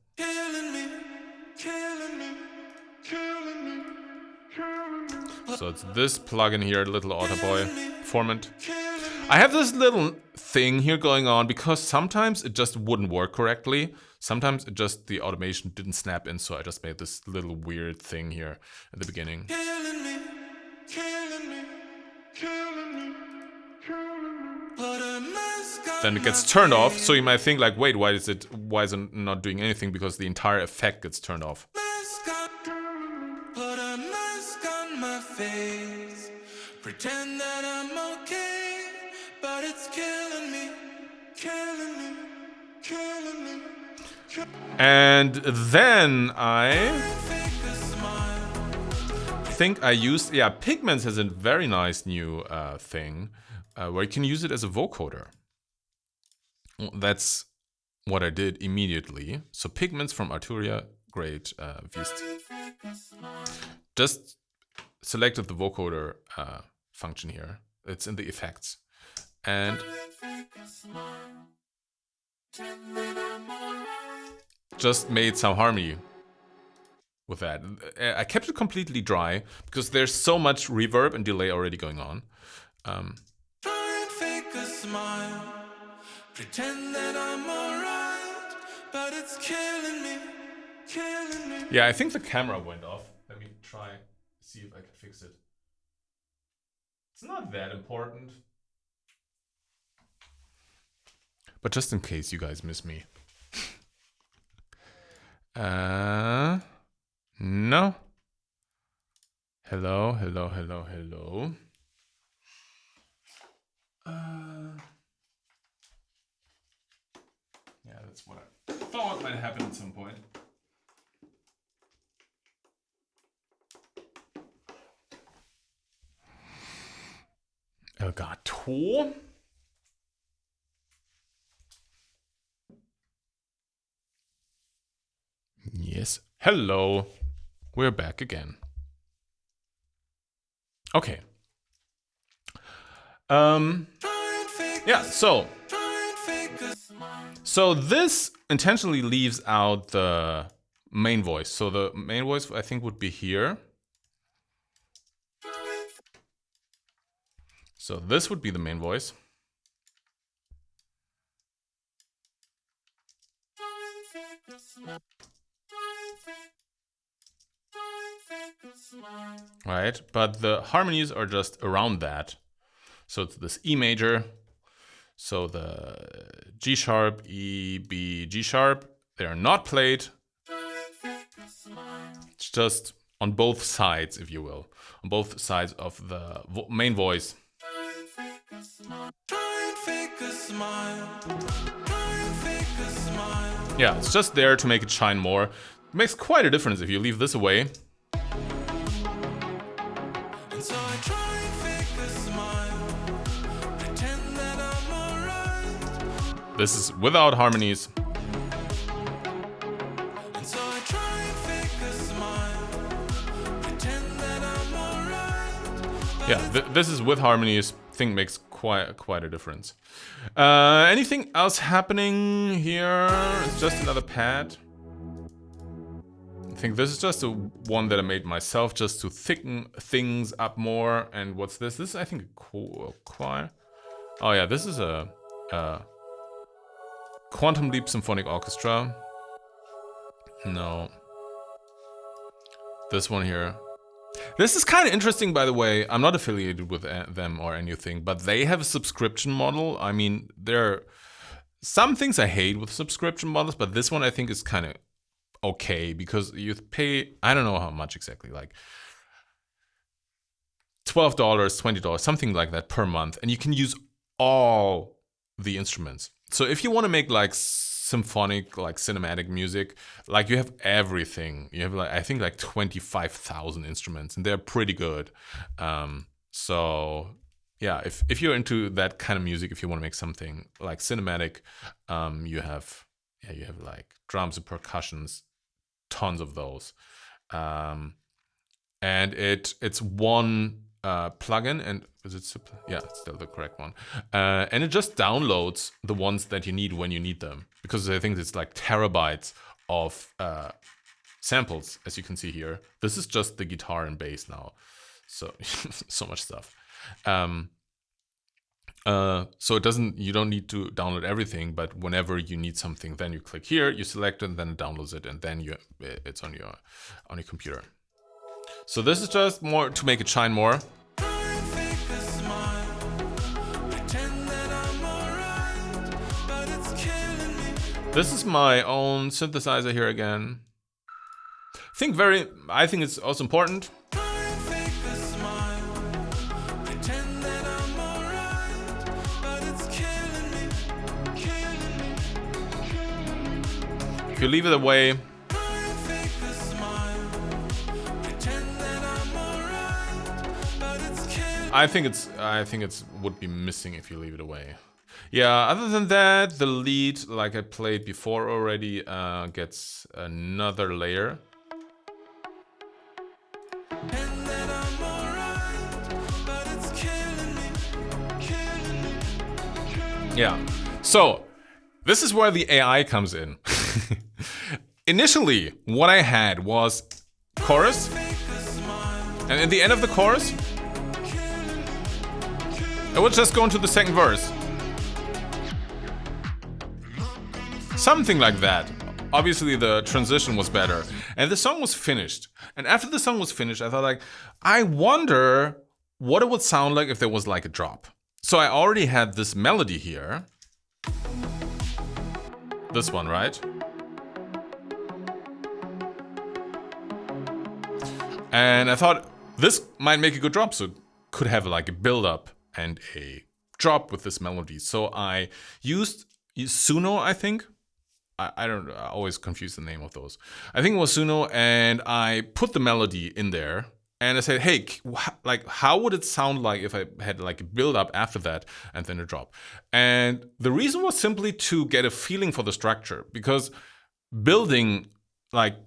So it's this plugin here, Little Altar Boy, Formant. I have this little thing here going on because sometimes it just wouldn't work correctly. Sometimes it just, the automation didn't snap in, so I just made this little weird thing here at the beginning. Then it gets turned off, so you might think like, wait, why is it not doing anything? Because the entire effect gets turned off. Pretend that I'm okay, but it's killing me, killing me, killing me. And then I think I used, yeah, Pigments has a very nice new thing where you can use it as a vocoder. That's what I did immediately. So Pigments from Arturia, great Vist. Just selected the vocoder function here. It's in the effects. And just made some harmony with that. I kept it completely dry because there's so much reverb and delay already going on. Try and fake a smile, pretend that I'm alright, but it's killing me, killing me. Yeah, I think the camera went off. Let me try, see if I can fix it. It's not that important. But just in case you guys miss me. No. Hello. Yeah, that's what I thought might happen at some point. Elgato. Yes. Hello. We're back again. Okay. Yeah, so this intentionally leaves out the main voice. So the main voice I think would be here. So this would be the main voice. Right, but the harmonies are just around that. So it's this E major. So the G sharp, E, B, G sharp, they are not played. It's just on both sides, if you will, on both sides of the main voice. Yeah, it's just there to make it shine more. It makes quite a difference if you leave this away. This is without harmonies. Yeah, this is with harmonies. I think makes quite a difference. Anything else happening here? It's just another pad. I think this is just a one that I made myself just to thicken things up more. And what's this? This is, I think, a choir. Oh yeah, this is a Quantum Leap Symphonic Orchestra. No. This one here. This is kind of interesting, by the way. I'm not affiliated with them or anything, but they have a subscription model. I mean, there are some things I hate with subscription models, but this one I think is kind of okay because you pay, I don't know how much exactly, like $12, $20, something like that per month, and you can use all the instruments. So if you want to make like symphonic, like cinematic music, like you have everything. You have like, I think like 25,000 instruments, and they're pretty good. So yeah, if you're into that kind of music, if you want to make something like cinematic, you have like drums and percussions, tons of those. And it's one plugin, and is it yeah, it's still the correct one, and it just downloads the ones that you need when you need them, because I think it's like terabytes of samples, as you can see here. This is just the guitar and bass now, so so much stuff. So it doesn't, you don't need to download everything, but whenever you need something, then you click here, you select it, and then it downloads it, and then it's on your computer. So this is just more to make it shine more. This is my own synthesizer here again. I think it's also important. If you leave it away, I think it's would be missing if you leave it away. Yeah, other than that, the lead, like I played before already, gets another layer. Yeah, so this is where the AI comes in. Initially, what I had was chorus, and at the end of the chorus, I would just go into the second verse. Something like that. Obviously, the transition was better. And the song was finished. And after the song was finished, I thought, like, I wonder what it would sound like if there was like a drop. So I already had this melody here. This one, right? And I thought this might make a good drop. So it could have like a build up and a drop with this melody. So I used Suno, I think. I don't know. I always confuse the name of those. I think it was Suno, and I put the melody in there, and I said, "Hey, like, how would it sound like if I had like a build up after that and then a drop?" And the reason was simply to get a feeling for the structure, because building, like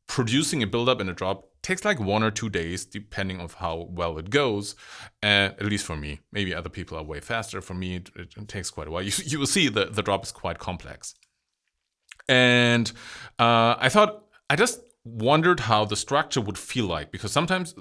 producing a build up and a drop, takes like 1 or 2 days, depending on how well it goes. At least for me. Maybe other people are way faster. For me, it takes quite a while. You will see the drop is quite complex. And I just wondered how the structure would feel like, because sometimes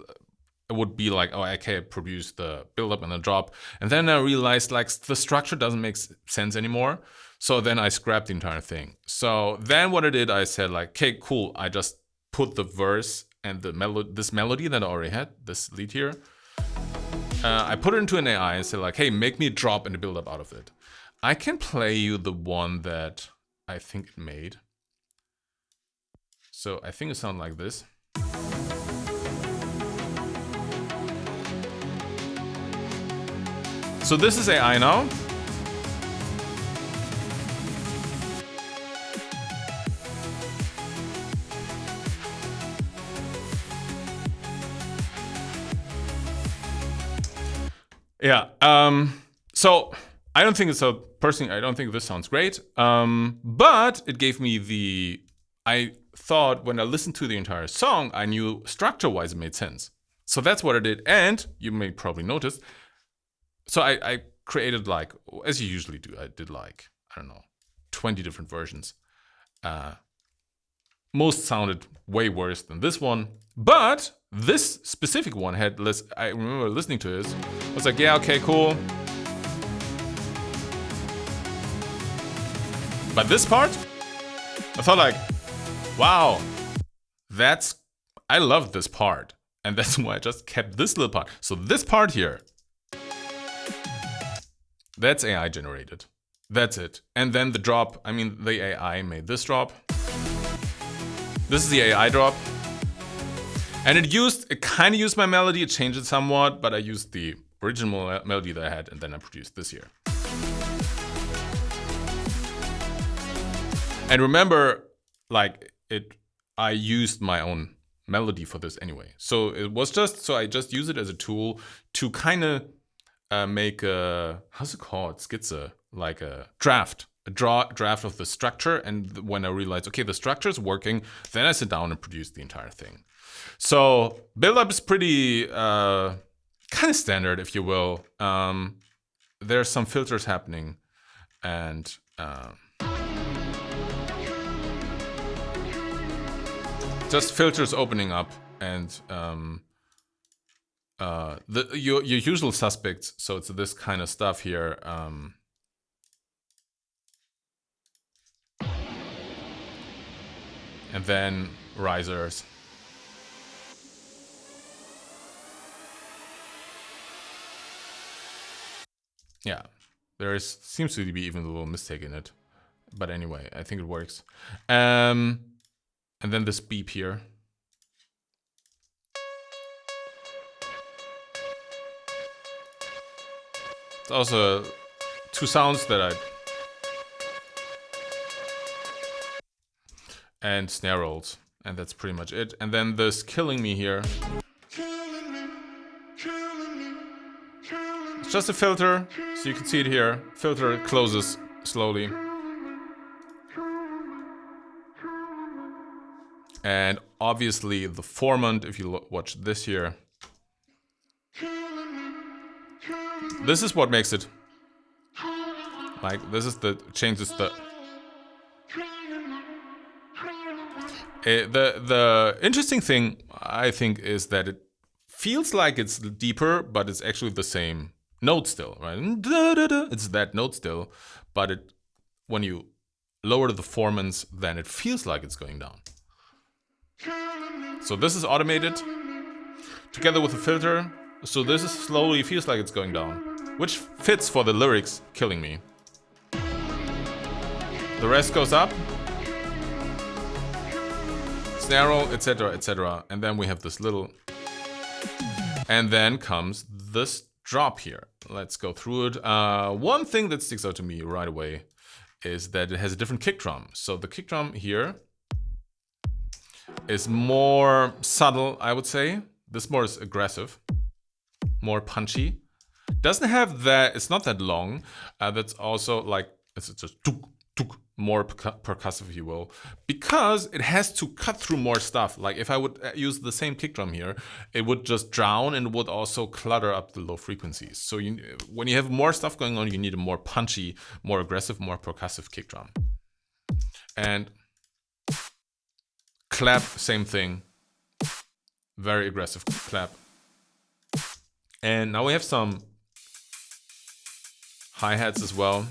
it would be like, oh, okay, I produce the build up and the drop. And then I realized like the structure doesn't make sense anymore. So then I scrapped the entire thing. So then what I did, I said like, okay, cool. I just put the verse and this melody that I already had, this lead here. I put it into an AI and said like, hey, make me a drop and a build up out of it. I can play you the one that I think it made. So I think it sounds like this. So this is AI now. Yeah. So I don't think it's so personally, I don't think this sounds great. But it gave me I thought when I listened to the entire song, I knew structure-wise it made sense. So that's what I did. And you may probably notice. So I created like, as you usually do, I did like, I don't know, 20 different versions. Most sounded way worse than this one. But this specific one had less, I remember listening to this. I was like, yeah, okay, cool. But this part, I thought like, wow, I love this part. And that's why I just kept this little part. So this part here, that's AI generated. That's it. And then the drop, I mean, the AI made this drop. This is the AI drop. And it kind of used my melody, it changed it somewhat, but I used the original melody that I had, and then I produced this here. And remember, like, I used my own melody for this anyway. So it was so I just use it as a tool to kind of make how's it called? Schizo, like a draft. Draft of the structure, and when I realized, okay, the structure is working, then I sit down and produce the entire thing. So build up is pretty kind of standard, if you will. There's some filters happening, and just filters opening up, and your usual suspects. So it's this kind of stuff here. And then risers. Yeah, seems to be even a little mistake in it. But anyway, I think it works. And then this beep here. It's also two sounds that and snare rolls, and that's pretty much it. And then this killing me here. It's just a filter, so you can see it here. Filter closes slowly. And obviously the formant, if you watch this here, this is what makes it. Like, this is changes the... The interesting thing, I think, is that it feels like it's deeper, but it's actually the same note still, right? It's that note still, but when you lower the formants, then it feels like it's going down. So this is automated together with the filter. So this is slowly feels like it's going down, which fits for the lyrics killing me. The rest goes up. Snare roll, etc., etc. And then we have this little... And then comes this drop here. Let's go through it. One thing that sticks out to me right away is that it has a different kick drum. So the kick drum here is more subtle, I would say. This more is aggressive, more punchy. Doesn't have that, it's not that long. That's also like, it's just tuk, tuk, more percussive, if you will, because it has to cut through more stuff. Like if I would use the same kick drum here, it would just drown and would also clutter up the low frequencies. So when you have more stuff going on, you need a more punchy, more aggressive, more percussive kick drum. And clap, same thing. Very aggressive clap. And now we have some hi-hats as well.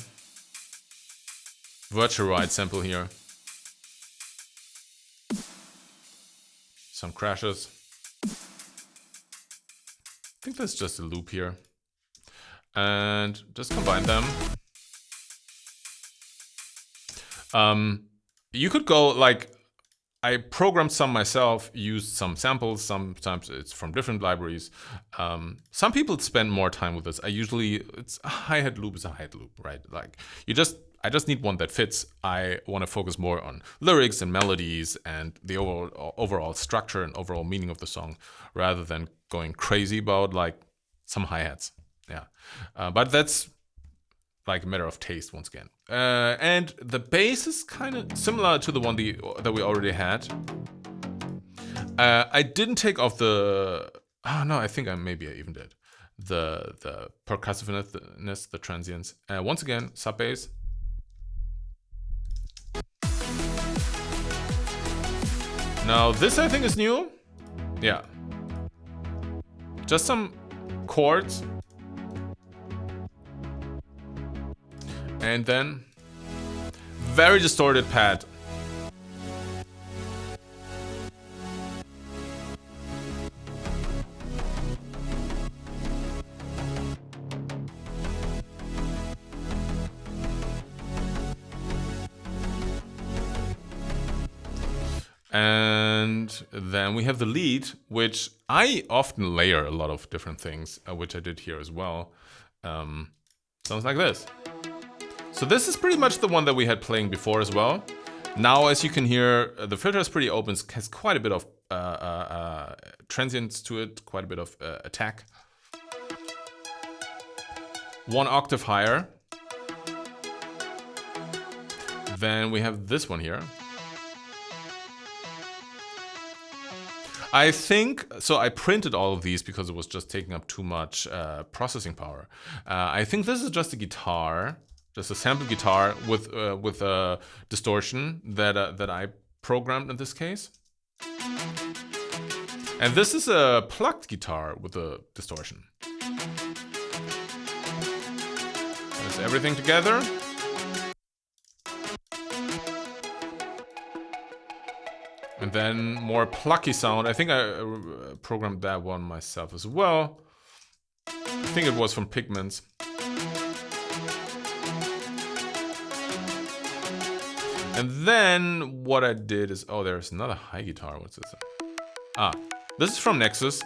Virtual ride sample here. Some crashes. I think that's just a loop here. And just combine them. You could go like, I programmed some myself, used some samples, sometimes it's from different libraries. Some people spend more time with this. It's a hi-hat loop is a hi-hat loop, right? Like I just need one that fits. I want to focus more on lyrics and melodies and the overall structure and overall meaning of the song rather than going crazy about like some hi-hats. Yeah, but that's like a matter of taste once again. And the bass is kind of similar to the one that we already had. I didn't take off the... Oh no, I think maybe I even did. The percussiveness, the transients. Once again, sub bass. Now this I think is new. Yeah. Just some chords. And then very distorted pad. And then we have the lead, which I often layer a lot of different things, which I did here as well. Sounds like this. So this is pretty much the one that we had playing before as well. Now, as you can hear, the filter is pretty open. It has quite a bit of transients to it, quite a bit of attack. 1 octave higher. Then we have this one here. I think, so I printed all of these because it was just taking up too much processing power. I think this is just a guitar. Just a sample guitar with a distortion that I programmed in this case. And this is a plucked guitar with a distortion. There's everything together. And then more plucky sound. I think I programmed that one myself as well. I think it was from Pigments. And then what I did is, oh, there's another high guitar. What's this? Ah, this is from Nexus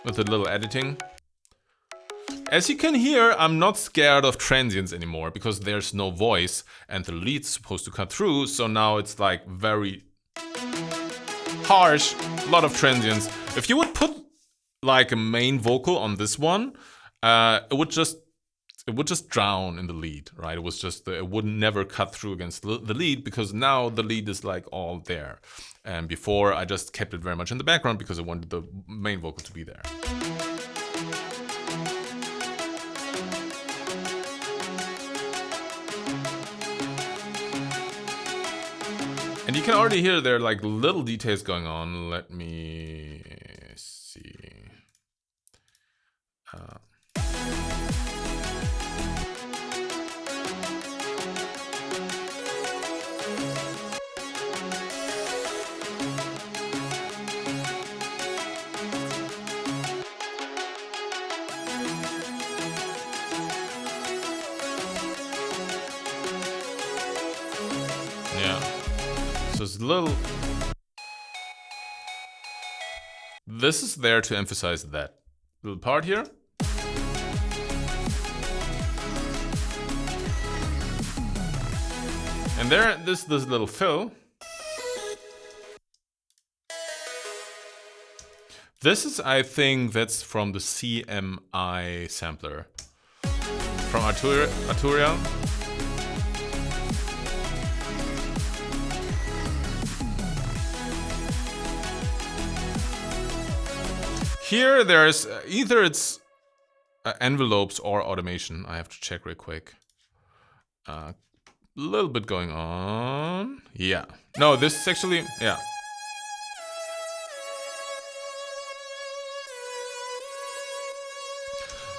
with a little editing. As you can hear, I'm not scared of transients anymore because there's no voice and the lead's supposed to cut through. So now it's like very harsh, a lot of transients. If you would put like a main vocal on this one, it would just drown in the lead, right? It would never cut through against the lead because now the lead is like all there. And before I just kept it very much in the background because I wanted the main vocal to be there. And you can already hear there are like little details going on. Let me see. So it's a little... This is there to emphasize that little part here. And there, this little fill. This is, I think, that's from the CMI sampler from Arturia. Here, there's either it's envelopes or automation. I have to check real quick. A little bit going on. Yeah. No, this is actually, yeah.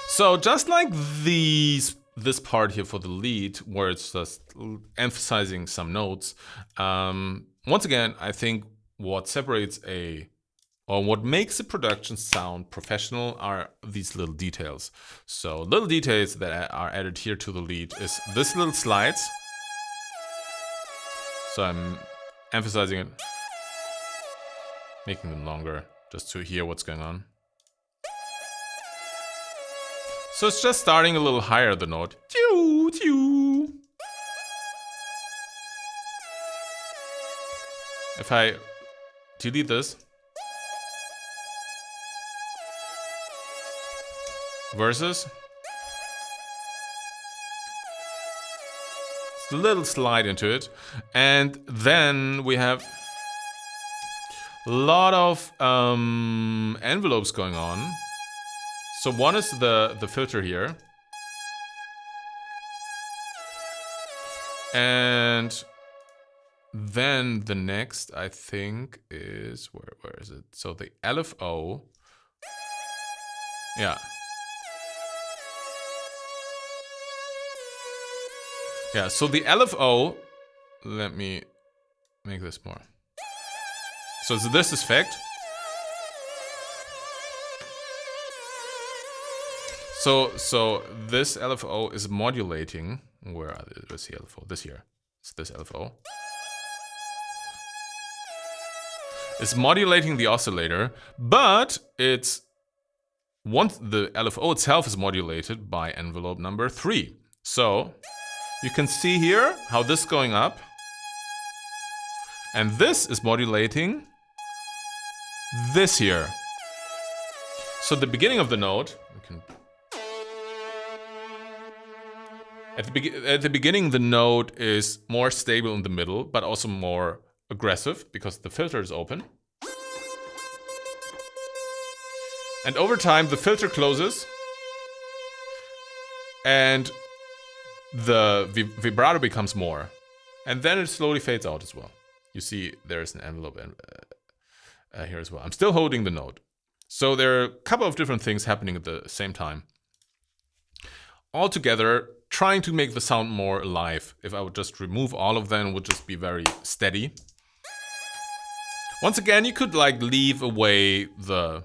So just like this part here for the lead, where it's just emphasizing some notes, once again, I think what separates what makes a production sound professional are these little details. So little details that are added here to the lead is this little slides. So I'm emphasizing it, making them longer just to hear what's going on. So it's just starting a little higher, the note. Choo, choo. If I delete this. Versus. It's a little slide into it. And then we have a lot of envelopes going on. So one is the filter here. And then the next, I think, is where is it? So the LFO. Yeah. Yeah, so the LFO, let me make this more. So it's this effect. So this LFO is modulating. Where's the LFO? This here. It's this LFO. It's modulating the oscillator, but it's once the LFO itself is modulated by envelope number 3. So you can see here how this is going up, and this is modulating this here. So the beginning of the note, we can. At the beginning, the note is more stable in the middle, but also more aggressive because the filter is open. And over time, the filter closes, and the vibrato becomes more. And then it slowly fades out as well. You see there's an envelope here as well. I'm still holding the note. So there are a couple of different things happening at the same time. All together, trying to make the sound more alive. If I would just remove all of them, it would just be very steady. Once again, you could like leave away the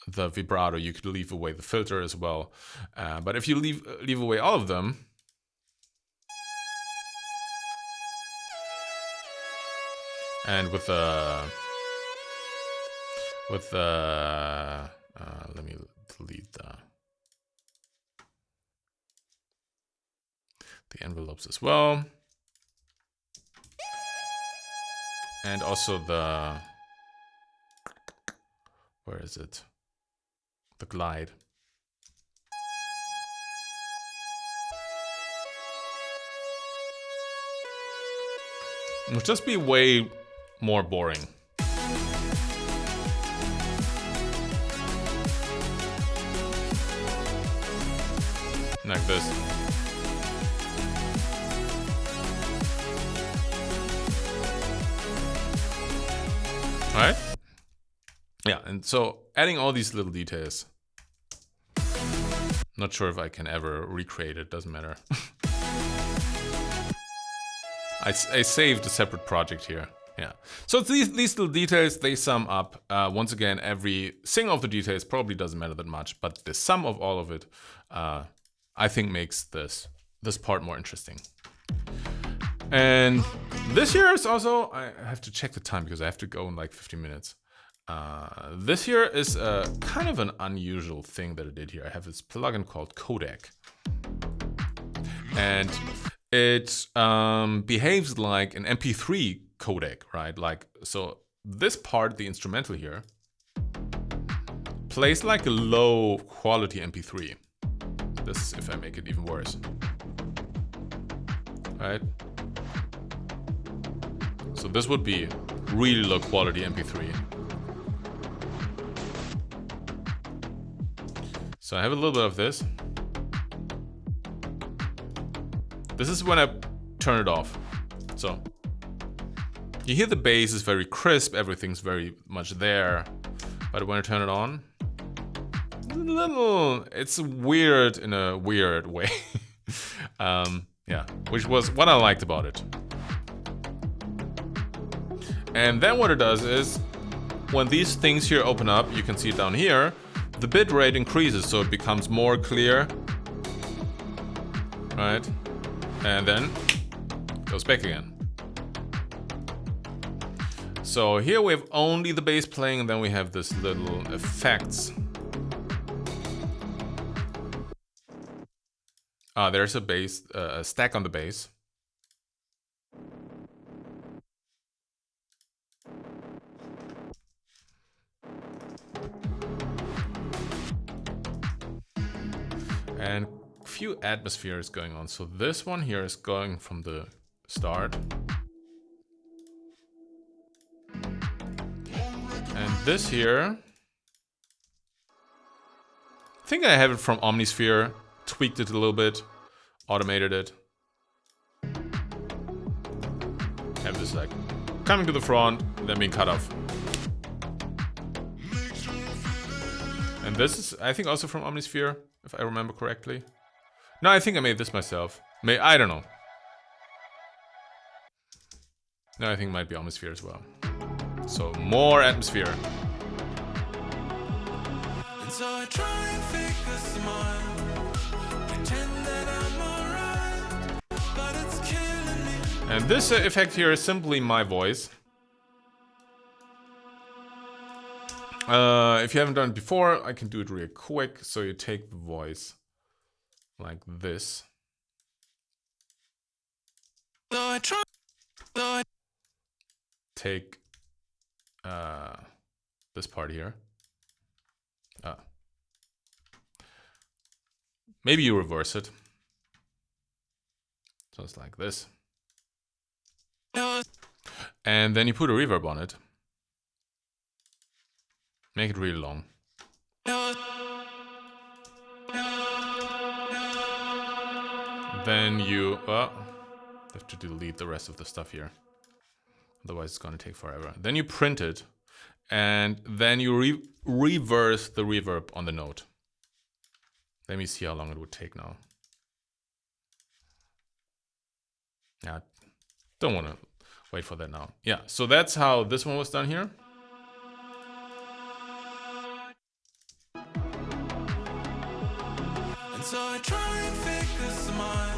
vibrato. You could leave away the filter as well. But if you leave away all of them, and with let me delete the envelopes as well, and also where is it? The glide. It would just be way more boring. Like this. Alright? Yeah, and so adding all these little details. Not sure if I can ever recreate it, doesn't matter. I saved a separate project here. Yeah. So these little details, they sum up. Once again, every single of the details probably doesn't matter that much, but the sum of all of it, I think makes this part more interesting. And this here is also, I have to check the time because I have to go in like 15 minutes. This here is kind of an unusual thing that I did here. I have this plugin called Codec. And it behaves like an MP3 codec, right? Like, so this part, the instrumental here, plays like a low quality MP3. This is if I make it even worse. Right? So this would be really low quality MP3. So I have a little bit of this. This is when I turn it off. So you hear the bass is very crisp, everything's very much there. But when I turn it on, it's weird in a weird way. Yeah, which was what I liked about it. And then what it does is, when these things here open up, you can see it down here, the bit rate increases, so it becomes more clear. Right? And then goes back again. So here we have only the bass playing, and then we have this little effects. There's a bass, a stack on the bass. And a few atmospheres going on. So this one here is going from the start. And this here, I think I have it from Omnisphere, tweaked it a little bit, automated it. Have this like coming to the front, then being cut off. And this is, I think, also from Omnisphere, if I remember correctly. No, I think I made this myself. I don't know. No, I think it might be Omnisphere as well. So more atmosphere. And so I try and fake a smile, pretend that I'm alright, but it's killing me. And this effect here is simply my voice. If you haven't done it before, I can do it real quick. So you take the voice like this. Take this part here. Maybe you reverse it. So it's like this. And then you put a reverb on it. Make it really long. Then you have to delete the rest of the stuff here. Otherwise it's gonna take forever. Then you print it, and then you reverse the reverb on the note. Let me see how long it would take now. Yeah, don't wanna wait for that now. Yeah, so that's how this one was done here. And so I try and fake a smile,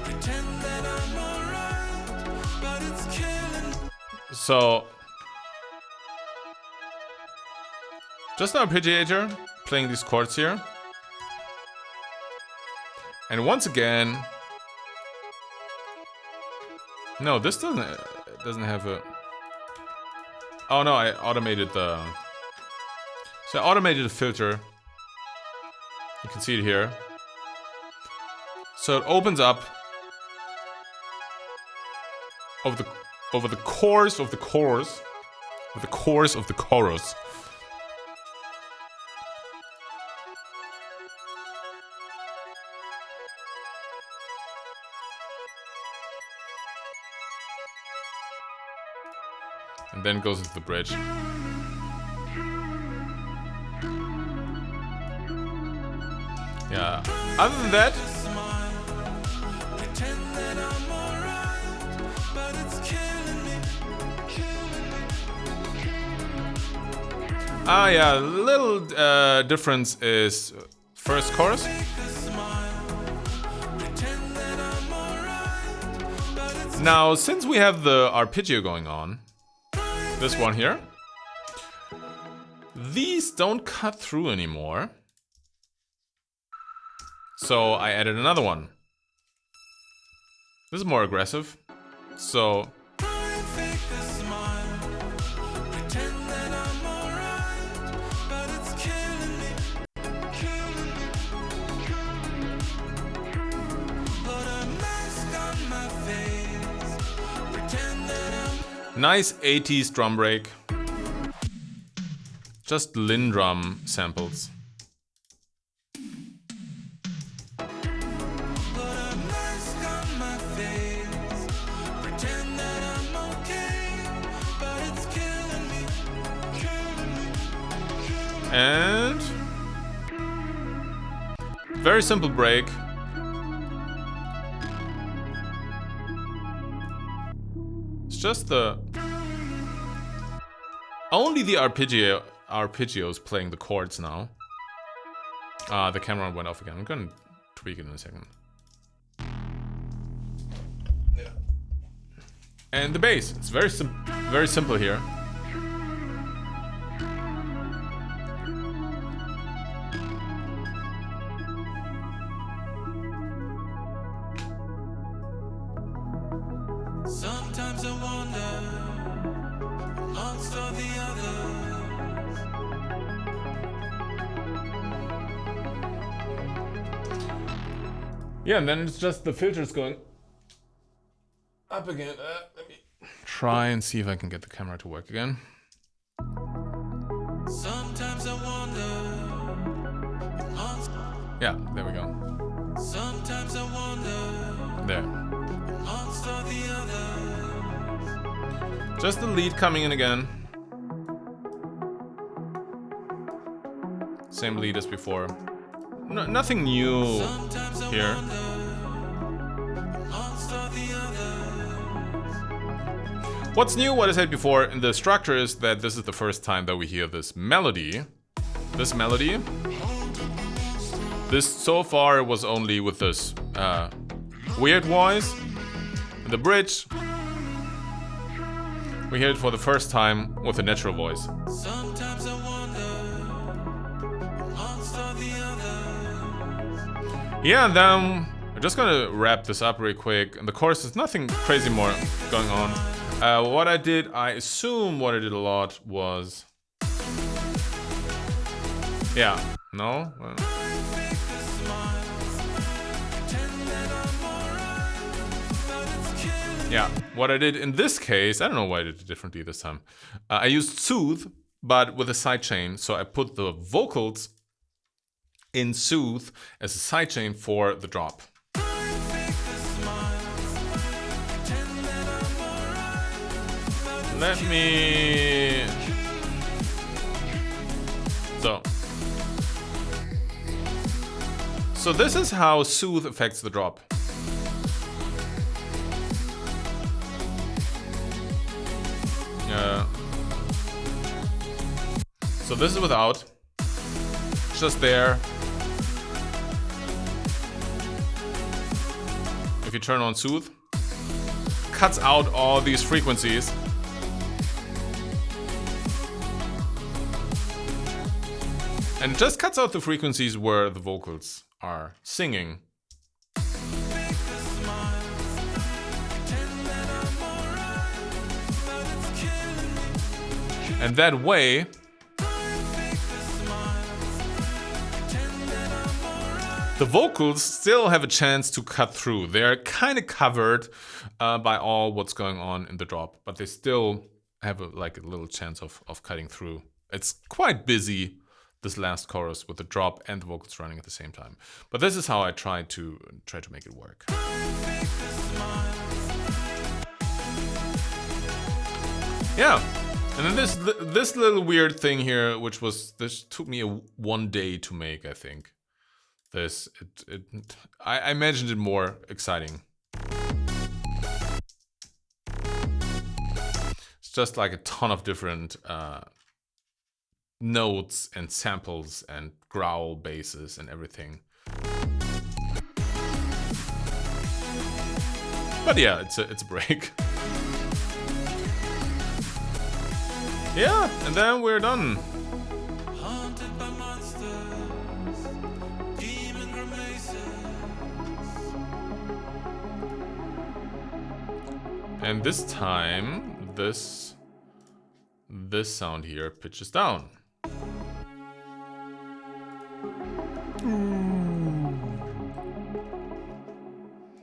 pretend that I'm alright, but it's killing. So just an arpeggiator playing these chords here. And once again, no, this doesn't have a. Oh no, I automated the. So I automated the filter. You can see it here. So it opens up over the chorus of the chorus, with the chorus of the chorus. And then goes into the bridge. Yeah. Other than that, yeah, little difference is first chorus. Now, since we have the arpeggio going on, this one here, these don't cut through anymore. So I added another one. This is more aggressive. So nice 80s drum break. Just Lindrum samples. And very simple break. It's just only the arpeggios playing the chords now. The camera went off again. I'm gonna tweak it in a second. Yeah. And the bass. It's very simple here. Sometimes I wonder amongst all the others. Yeah, and then it's just the filters going up again. Let me try and see if I can get the camera to work again. Sometimes I wonder amongst... Yeah, there we go. Sometimes I wonder There. amongst all the others. Just the lead coming in again. Same lead as before. Nothing new Sometimes I here. wonder amongst all the others. What's new, what I said before, in the structure is that this is the first time that we hear this melody. This melody. This so far was only with this weird voice. The bridge. We hear it for the first time with a natural voice. Sometimes I wonder amongst all the others. Yeah, and then we're just gonna wrap this up real quick. And the chorus is nothing crazy more going on. What I did, I assume what I did a lot was... Yeah, no? Well, yeah, what I did in this case, I don't know why I did it differently this time. I used Soothe, but with a sidechain. So I put the vocals in Soothe as a sidechain for the drop. Let me... So this is how Soothe affects the drop. So this is without. It's just there. If you turn on Soothe, cuts out all these frequencies. And it just cuts out the frequencies where the vocals are singing. And that way, the vocals still have a chance to cut through. They're kind of covered by all what's going on in the drop, but they still have a little chance of cutting through. It's quite busy, this last chorus, with the drop and the vocals running at the same time. But this is how I try to make it work. Yeah. And then this little weird thing here, this took me one day to make, I think. I imagined it more exciting. It's just like a ton of different notes and samples and growl basses and everything. But yeah, it's a break. Yeah, and then we're done. Haunted by monsters, demon grimaces. And this time, this sound here pitches down.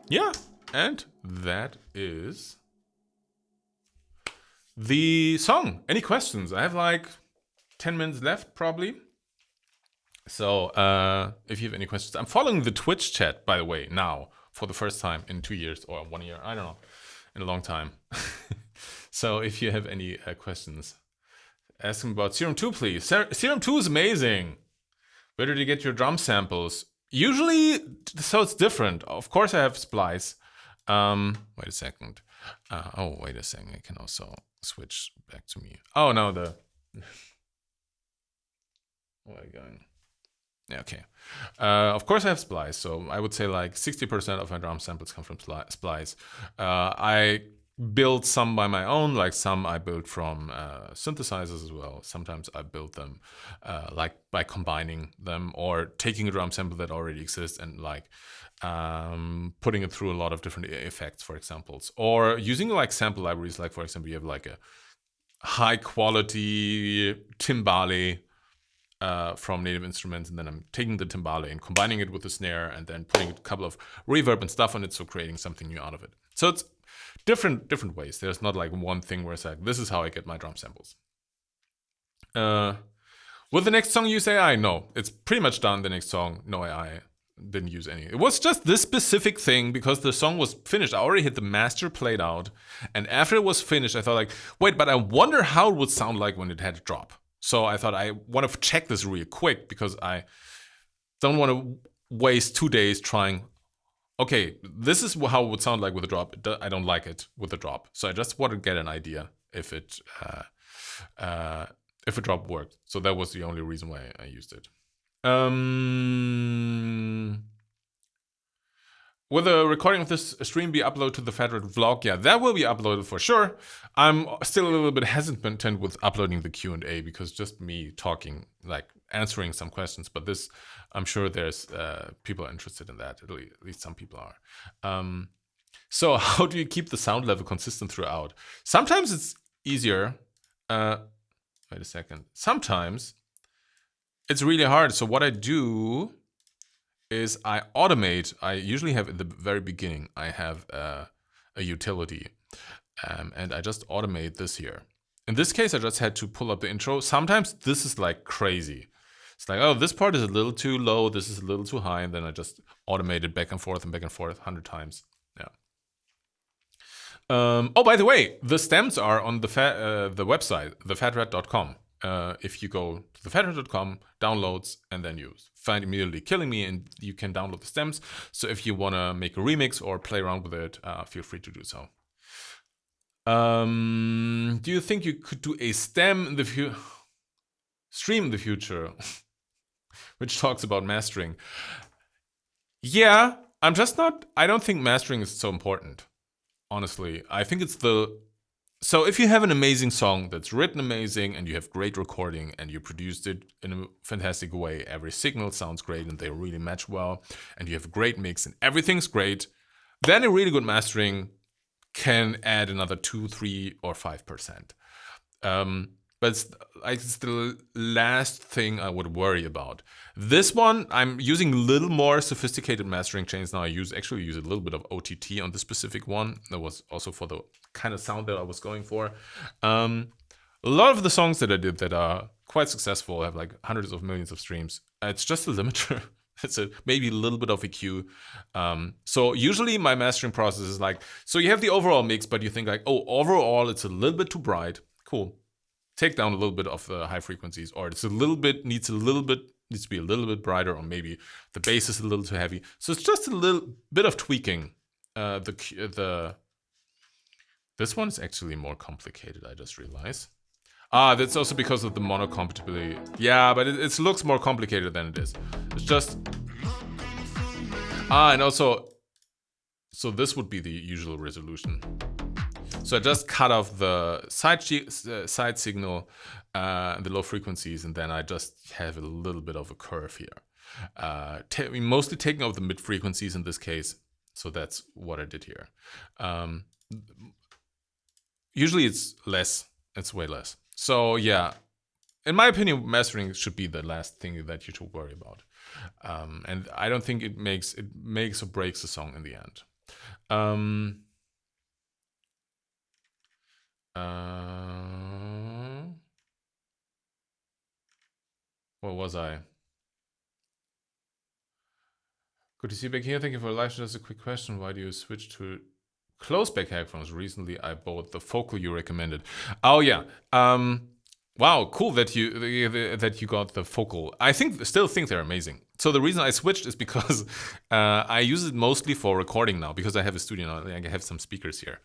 Yeah, and that is the song. Any questions? I have like 10 minutes left, probably. So if you have any questions, I'm following the Twitch chat, by the way, now for the first time in 2 years or 1 year. I don't know, in a long time. So if you have any questions, ask them about Serum 2, please. Serum 2 is amazing. Where did you get your drum samples? Usually, so it's different. Of course, I have splice. Wait a second. Wait a second. I can also switch back to me. Oh, no, the... Where are you going? Yeah, okay. Of course, I have splice. So I would say like 60% of my drum samples come from splice. I build some by my own, like some I build from synthesizers as well. Sometimes I build them like by combining them or taking a drum sample that already exists and like putting it through a lot of different effects, for examples, or using like sample libraries. Like for example, you have like a high quality timbale from Native Instruments, and then I'm taking the timbale and combining it with the snare and then putting a couple of reverb and stuff on it, so creating something new out of it. So it's different ways. There's not like one thing where it's like, this is how I get my drum samples. Will the next song use AI? No, it's pretty much done. The next song, no AI, didn't use any. It was just this specific thing because the song was finished. I already had the master played out, and after it was finished, I thought like, wait, but I wonder how it would sound like when it had a drop. So I thought I want to check this really quick because I don't want to waste 2 days trying. Okay, this is how it would sound like with a drop. I don't like it with a drop. So I just want to get an idea if a drop worked. So that was the only reason why I used it. Will the recording of this stream be uploaded to the TheFatRat vlog? Yeah, that will be uploaded for sure. I'm still a little bit hesitant with uploading the Q&A because just me talking, like answering some questions. But this, I'm sure there's people interested in that. At least some people are. So how do you keep the sound level consistent throughout? Sometimes it's easier. Wait a second. Sometimes it's really hard. So what I do is I automate. I usually have at the very beginning, I have a utility. And I just automate this here. In this case, I just had to pull up the intro. Sometimes this is like crazy. It's like, oh, this part is a little too low. This is a little too high. And then I just automate it back and forth 100 times. Yeah. Oh, by the way, the stems are on the website, TheFatRat.com. If you go to TheFatRat.com, downloads, and then you find immediately Killing Me, and you can download the stems. So if you want to make a remix or play around with it, feel free to do so. Do you think you could do a stream in the future, which talks about mastering? Yeah, I don't think mastering is so important. Honestly, I think it's so if you have an amazing song that's written amazing and you have great recording and you produced it in a fantastic way, every signal sounds great and they really match well, and you have a great mix and everything's great, then a really good mastering can add another 2, 3, or 5%. But it's the last thing I would worry about. This one, I'm using a little more sophisticated mastering chains now. I actually use a little bit of OTT on this specific one. That was also for the kind of sound that I was going for. A lot of the songs that I did that are quite successful have like hundreds of millions of streams. It's just a limiter. It's maybe a little bit of EQ. So usually my mastering process is like, so you have the overall mix, but you think like, oh, overall it's a little bit too bright. Cool. Take down a little bit of the high frequencies, or it's needs to be a little bit brighter, or maybe the bass is a little too heavy. So it's just a little bit of tweaking. This one is actually more complicated, I just realized. That's also because of the mono compatibility. Yeah, but it looks more complicated than it is. It's just... and also... So this would be the usual resolution. So I just cut off the side signal, the low frequencies, and then I just have a little bit of a curve here. Mostly taking off the mid frequencies in this case. So that's what I did here. Usually it's less. It's way less. So yeah, in my opinion, mastering should be the last thing that you should worry about. And I don't think it makes or breaks a song in the end. What was I? Good to see you back here. Thank you for the live. Just a quick question. Why do you switch to close back headphones? Recently, I bought the focal you recommended. Oh, yeah. Wow, cool that you got the focal. I still think they're amazing. So the reason I switched is because I use it mostly for recording now because I have a studio now. I have some speakers here.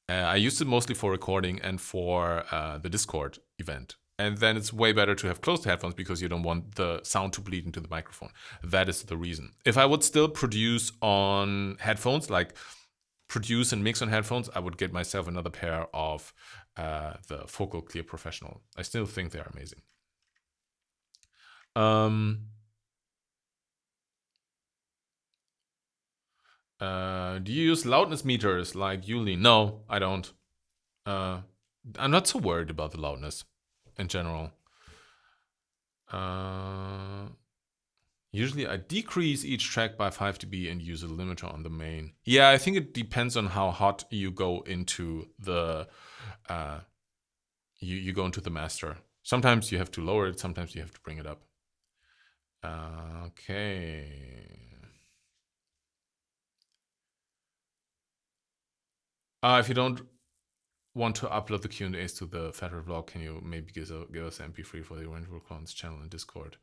I used it mostly for recording and for the Discord event. And then it's way better to have closed headphones because you don't want the sound to bleed into the microphone. That is the reason. If I would still produce on headphones, like produce and mix on headphones, I would get myself another pair of the Focal Clear Professional. I still think they're amazing. Do you use loudness meters like Yuli? No, I don't. I'm not so worried about the loudness in general. Usually I decrease each track by 5 dB and use a limiter on the main. Yeah, I think it depends on how hot you go into the you go into the master. Sometimes you have to lower it, sometimes you have to bring it up. Okay. If you don't want to upload the Q&As to the TheFatRat vlog, can you maybe give us an MP3 for the Orange Recordings channel in Discord?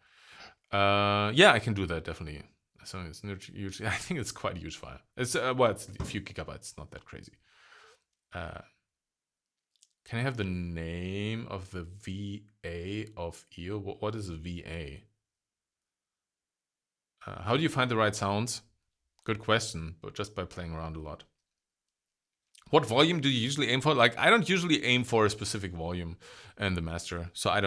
Yeah, I can do that definitely. So it's not huge. I think it's quite a huge file. It's it's a few gigabytes, not that crazy. Can I have the name of the VA of EO? What is a VA? How do you find the right sounds? Good question, but just by playing around a lot. What volume do you usually aim for? Like, I don't usually aim for a specific volume in the master, so I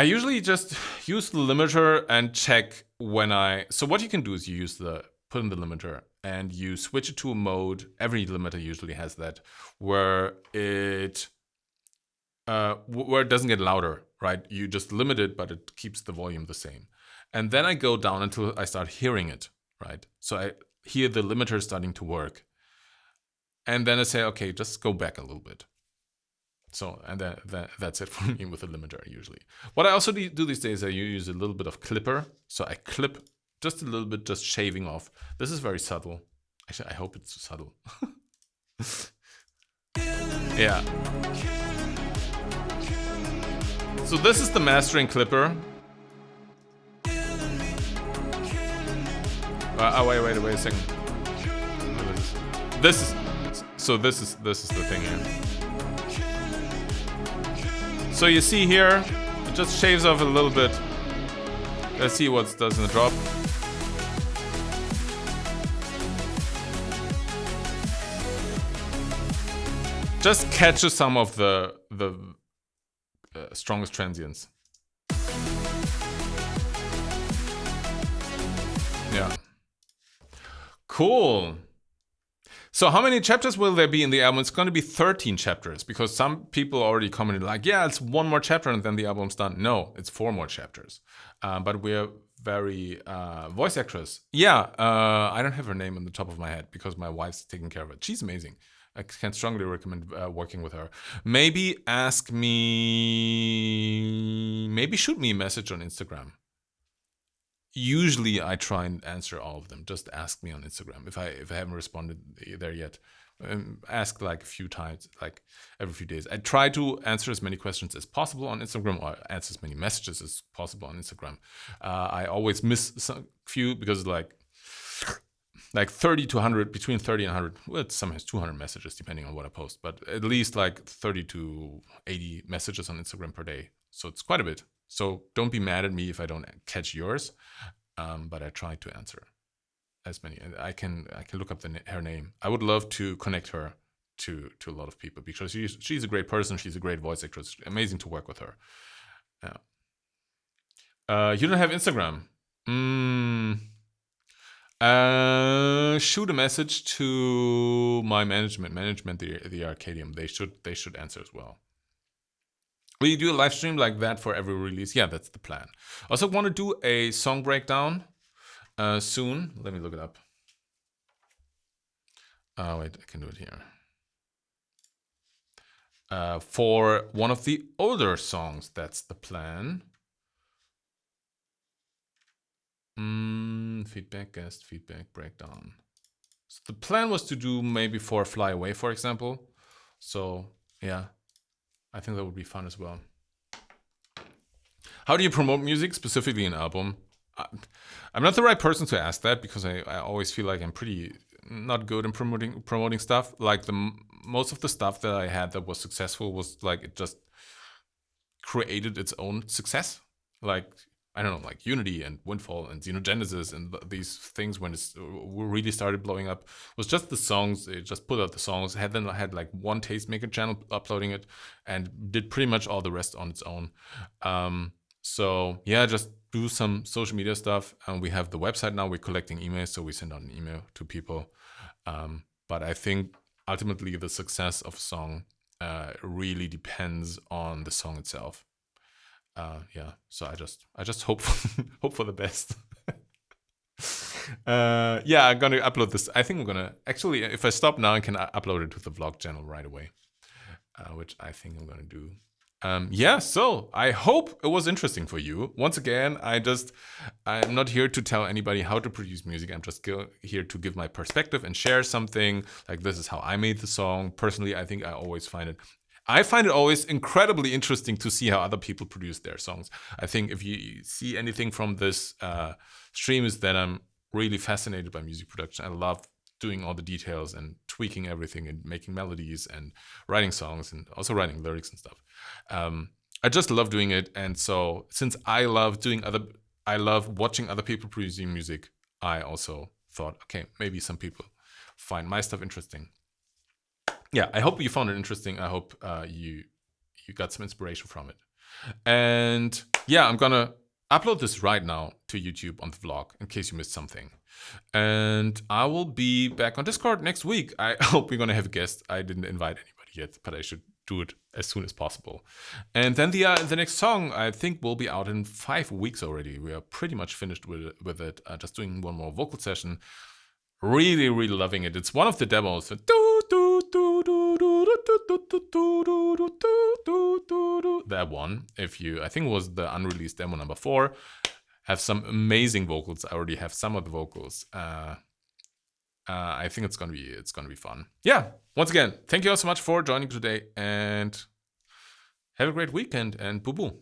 usually just use the limiter and check when so what you can do is you put in the limiter and you switch it to a mode. Every limiter usually has that, where it doesn't get louder, right? You just limit it, but it keeps the volume the same. And then I go down until I start hearing it, right? So I hear the limiter starting to work. And then I say, okay, just go back a little bit. So, and that's it for me with the limiter usually. What I also do these days, I use a little bit of clipper. So I clip just a little bit, just shaving off. This is very subtle. Actually, I hope it's subtle. Yeah. So this is the mastering clipper. Wait a second. This is the thing here. So you see here, it just shaves off a little bit. Let's see what does in the drop. Just catches some of the strongest transients. Yeah. Cool. So how many chapters will there be in the album? It's going to be 13 chapters because some people already commented like, yeah, it's one more chapter and then the album's done. No, it's 4 more chapters. But we're very voice actress. Yeah, I don't have her name on the top of my head because my wife's taking care of it. She's amazing. I can strongly recommend working with her. Maybe shoot me a message on Instagram. Usually I try and answer all of them. Just ask me on Instagram if I haven't responded there yet. Ask like a few times, like every few days. I try to answer as many questions as possible on Instagram, or answer as many messages as possible on Instagram. I always miss some few because like 30 to 100, between 30 and 100, well, it's sometimes 200 messages depending on what I post, but at least like 30 to 80 messages on Instagram per day. So it's quite a bit. So don't be mad at me if I don't catch yours, but I try to answer as many. I can look up her name. I would love to connect her to a lot of people because she's a great person. She's a great voice actress. Amazing to work with her. Yeah. You don't have Instagram. Shoot a message to my management, the Arcadium. They should answer as well. Will you do a live stream like that for every release? Yeah, that's the plan. Also want to do a song breakdown soon. Let me look it up. Oh wait, I can do it here. For one of the older songs, that's the plan. Feedback, guest, feedback, breakdown. So the plan was to do maybe for Fly Away, for example. So yeah, I think that would be fun as well. How do you promote music, specifically an album? I'm not the right person to ask that because I always feel like I'm pretty not good in promoting stuff. Like most of the stuff that I had that was successful was like it just created its own success. Like I don't know, like Unity and Windfall and Xenogenesis and these things when it really started blowing up was just the songs. It just put out the songs. Had like one Tastemaker channel uploading it and did pretty much all the rest on its own. So yeah, just do some social media stuff. And we have the website now. We're collecting emails, so we send out an email to people. But I think ultimately the success of a song really depends on the song itself. Yeah, so I just hope hope for the best. Yeah, I'm gonna upload this. I think I'm gonna actually, if I stop now, I can upload it to the vlog channel right away, which I think I'm gonna do. Yeah, so I hope it was interesting for you. Once again, I'm not here to tell anybody how to produce music. I'm just here to give my perspective and share something. Like this is how I made the song. Personally, I think I find it always incredibly interesting to see how other people produce their songs. I think if you see anything from this stream is that I'm really fascinated by music production. I love doing all the details and tweaking everything and making melodies and writing songs and also writing lyrics and stuff. I just love doing it. And so since I love watching other people producing music, I also thought, okay, maybe some people find my stuff interesting. Yeah, I hope you found it interesting. I hope you got some inspiration from it. And yeah, I'm gonna upload this right now to YouTube on the vlog in case you missed something. And I will be back on Discord next week. I hope we're gonna have a guest. I didn't invite anybody yet, but I should do it as soon as possible. And then the next song I think will be out in 5 weeks already. We are pretty much finished with it. Just doing one more vocal session. Really, really loving it. It's one of the demos. That one, I think it was the unreleased demo number 4, have some amazing vocals. I already have some of the vocals. I think it's gonna be fun. Yeah. Once again, thank you all so much for joining today, and have a great weekend. And boo boo.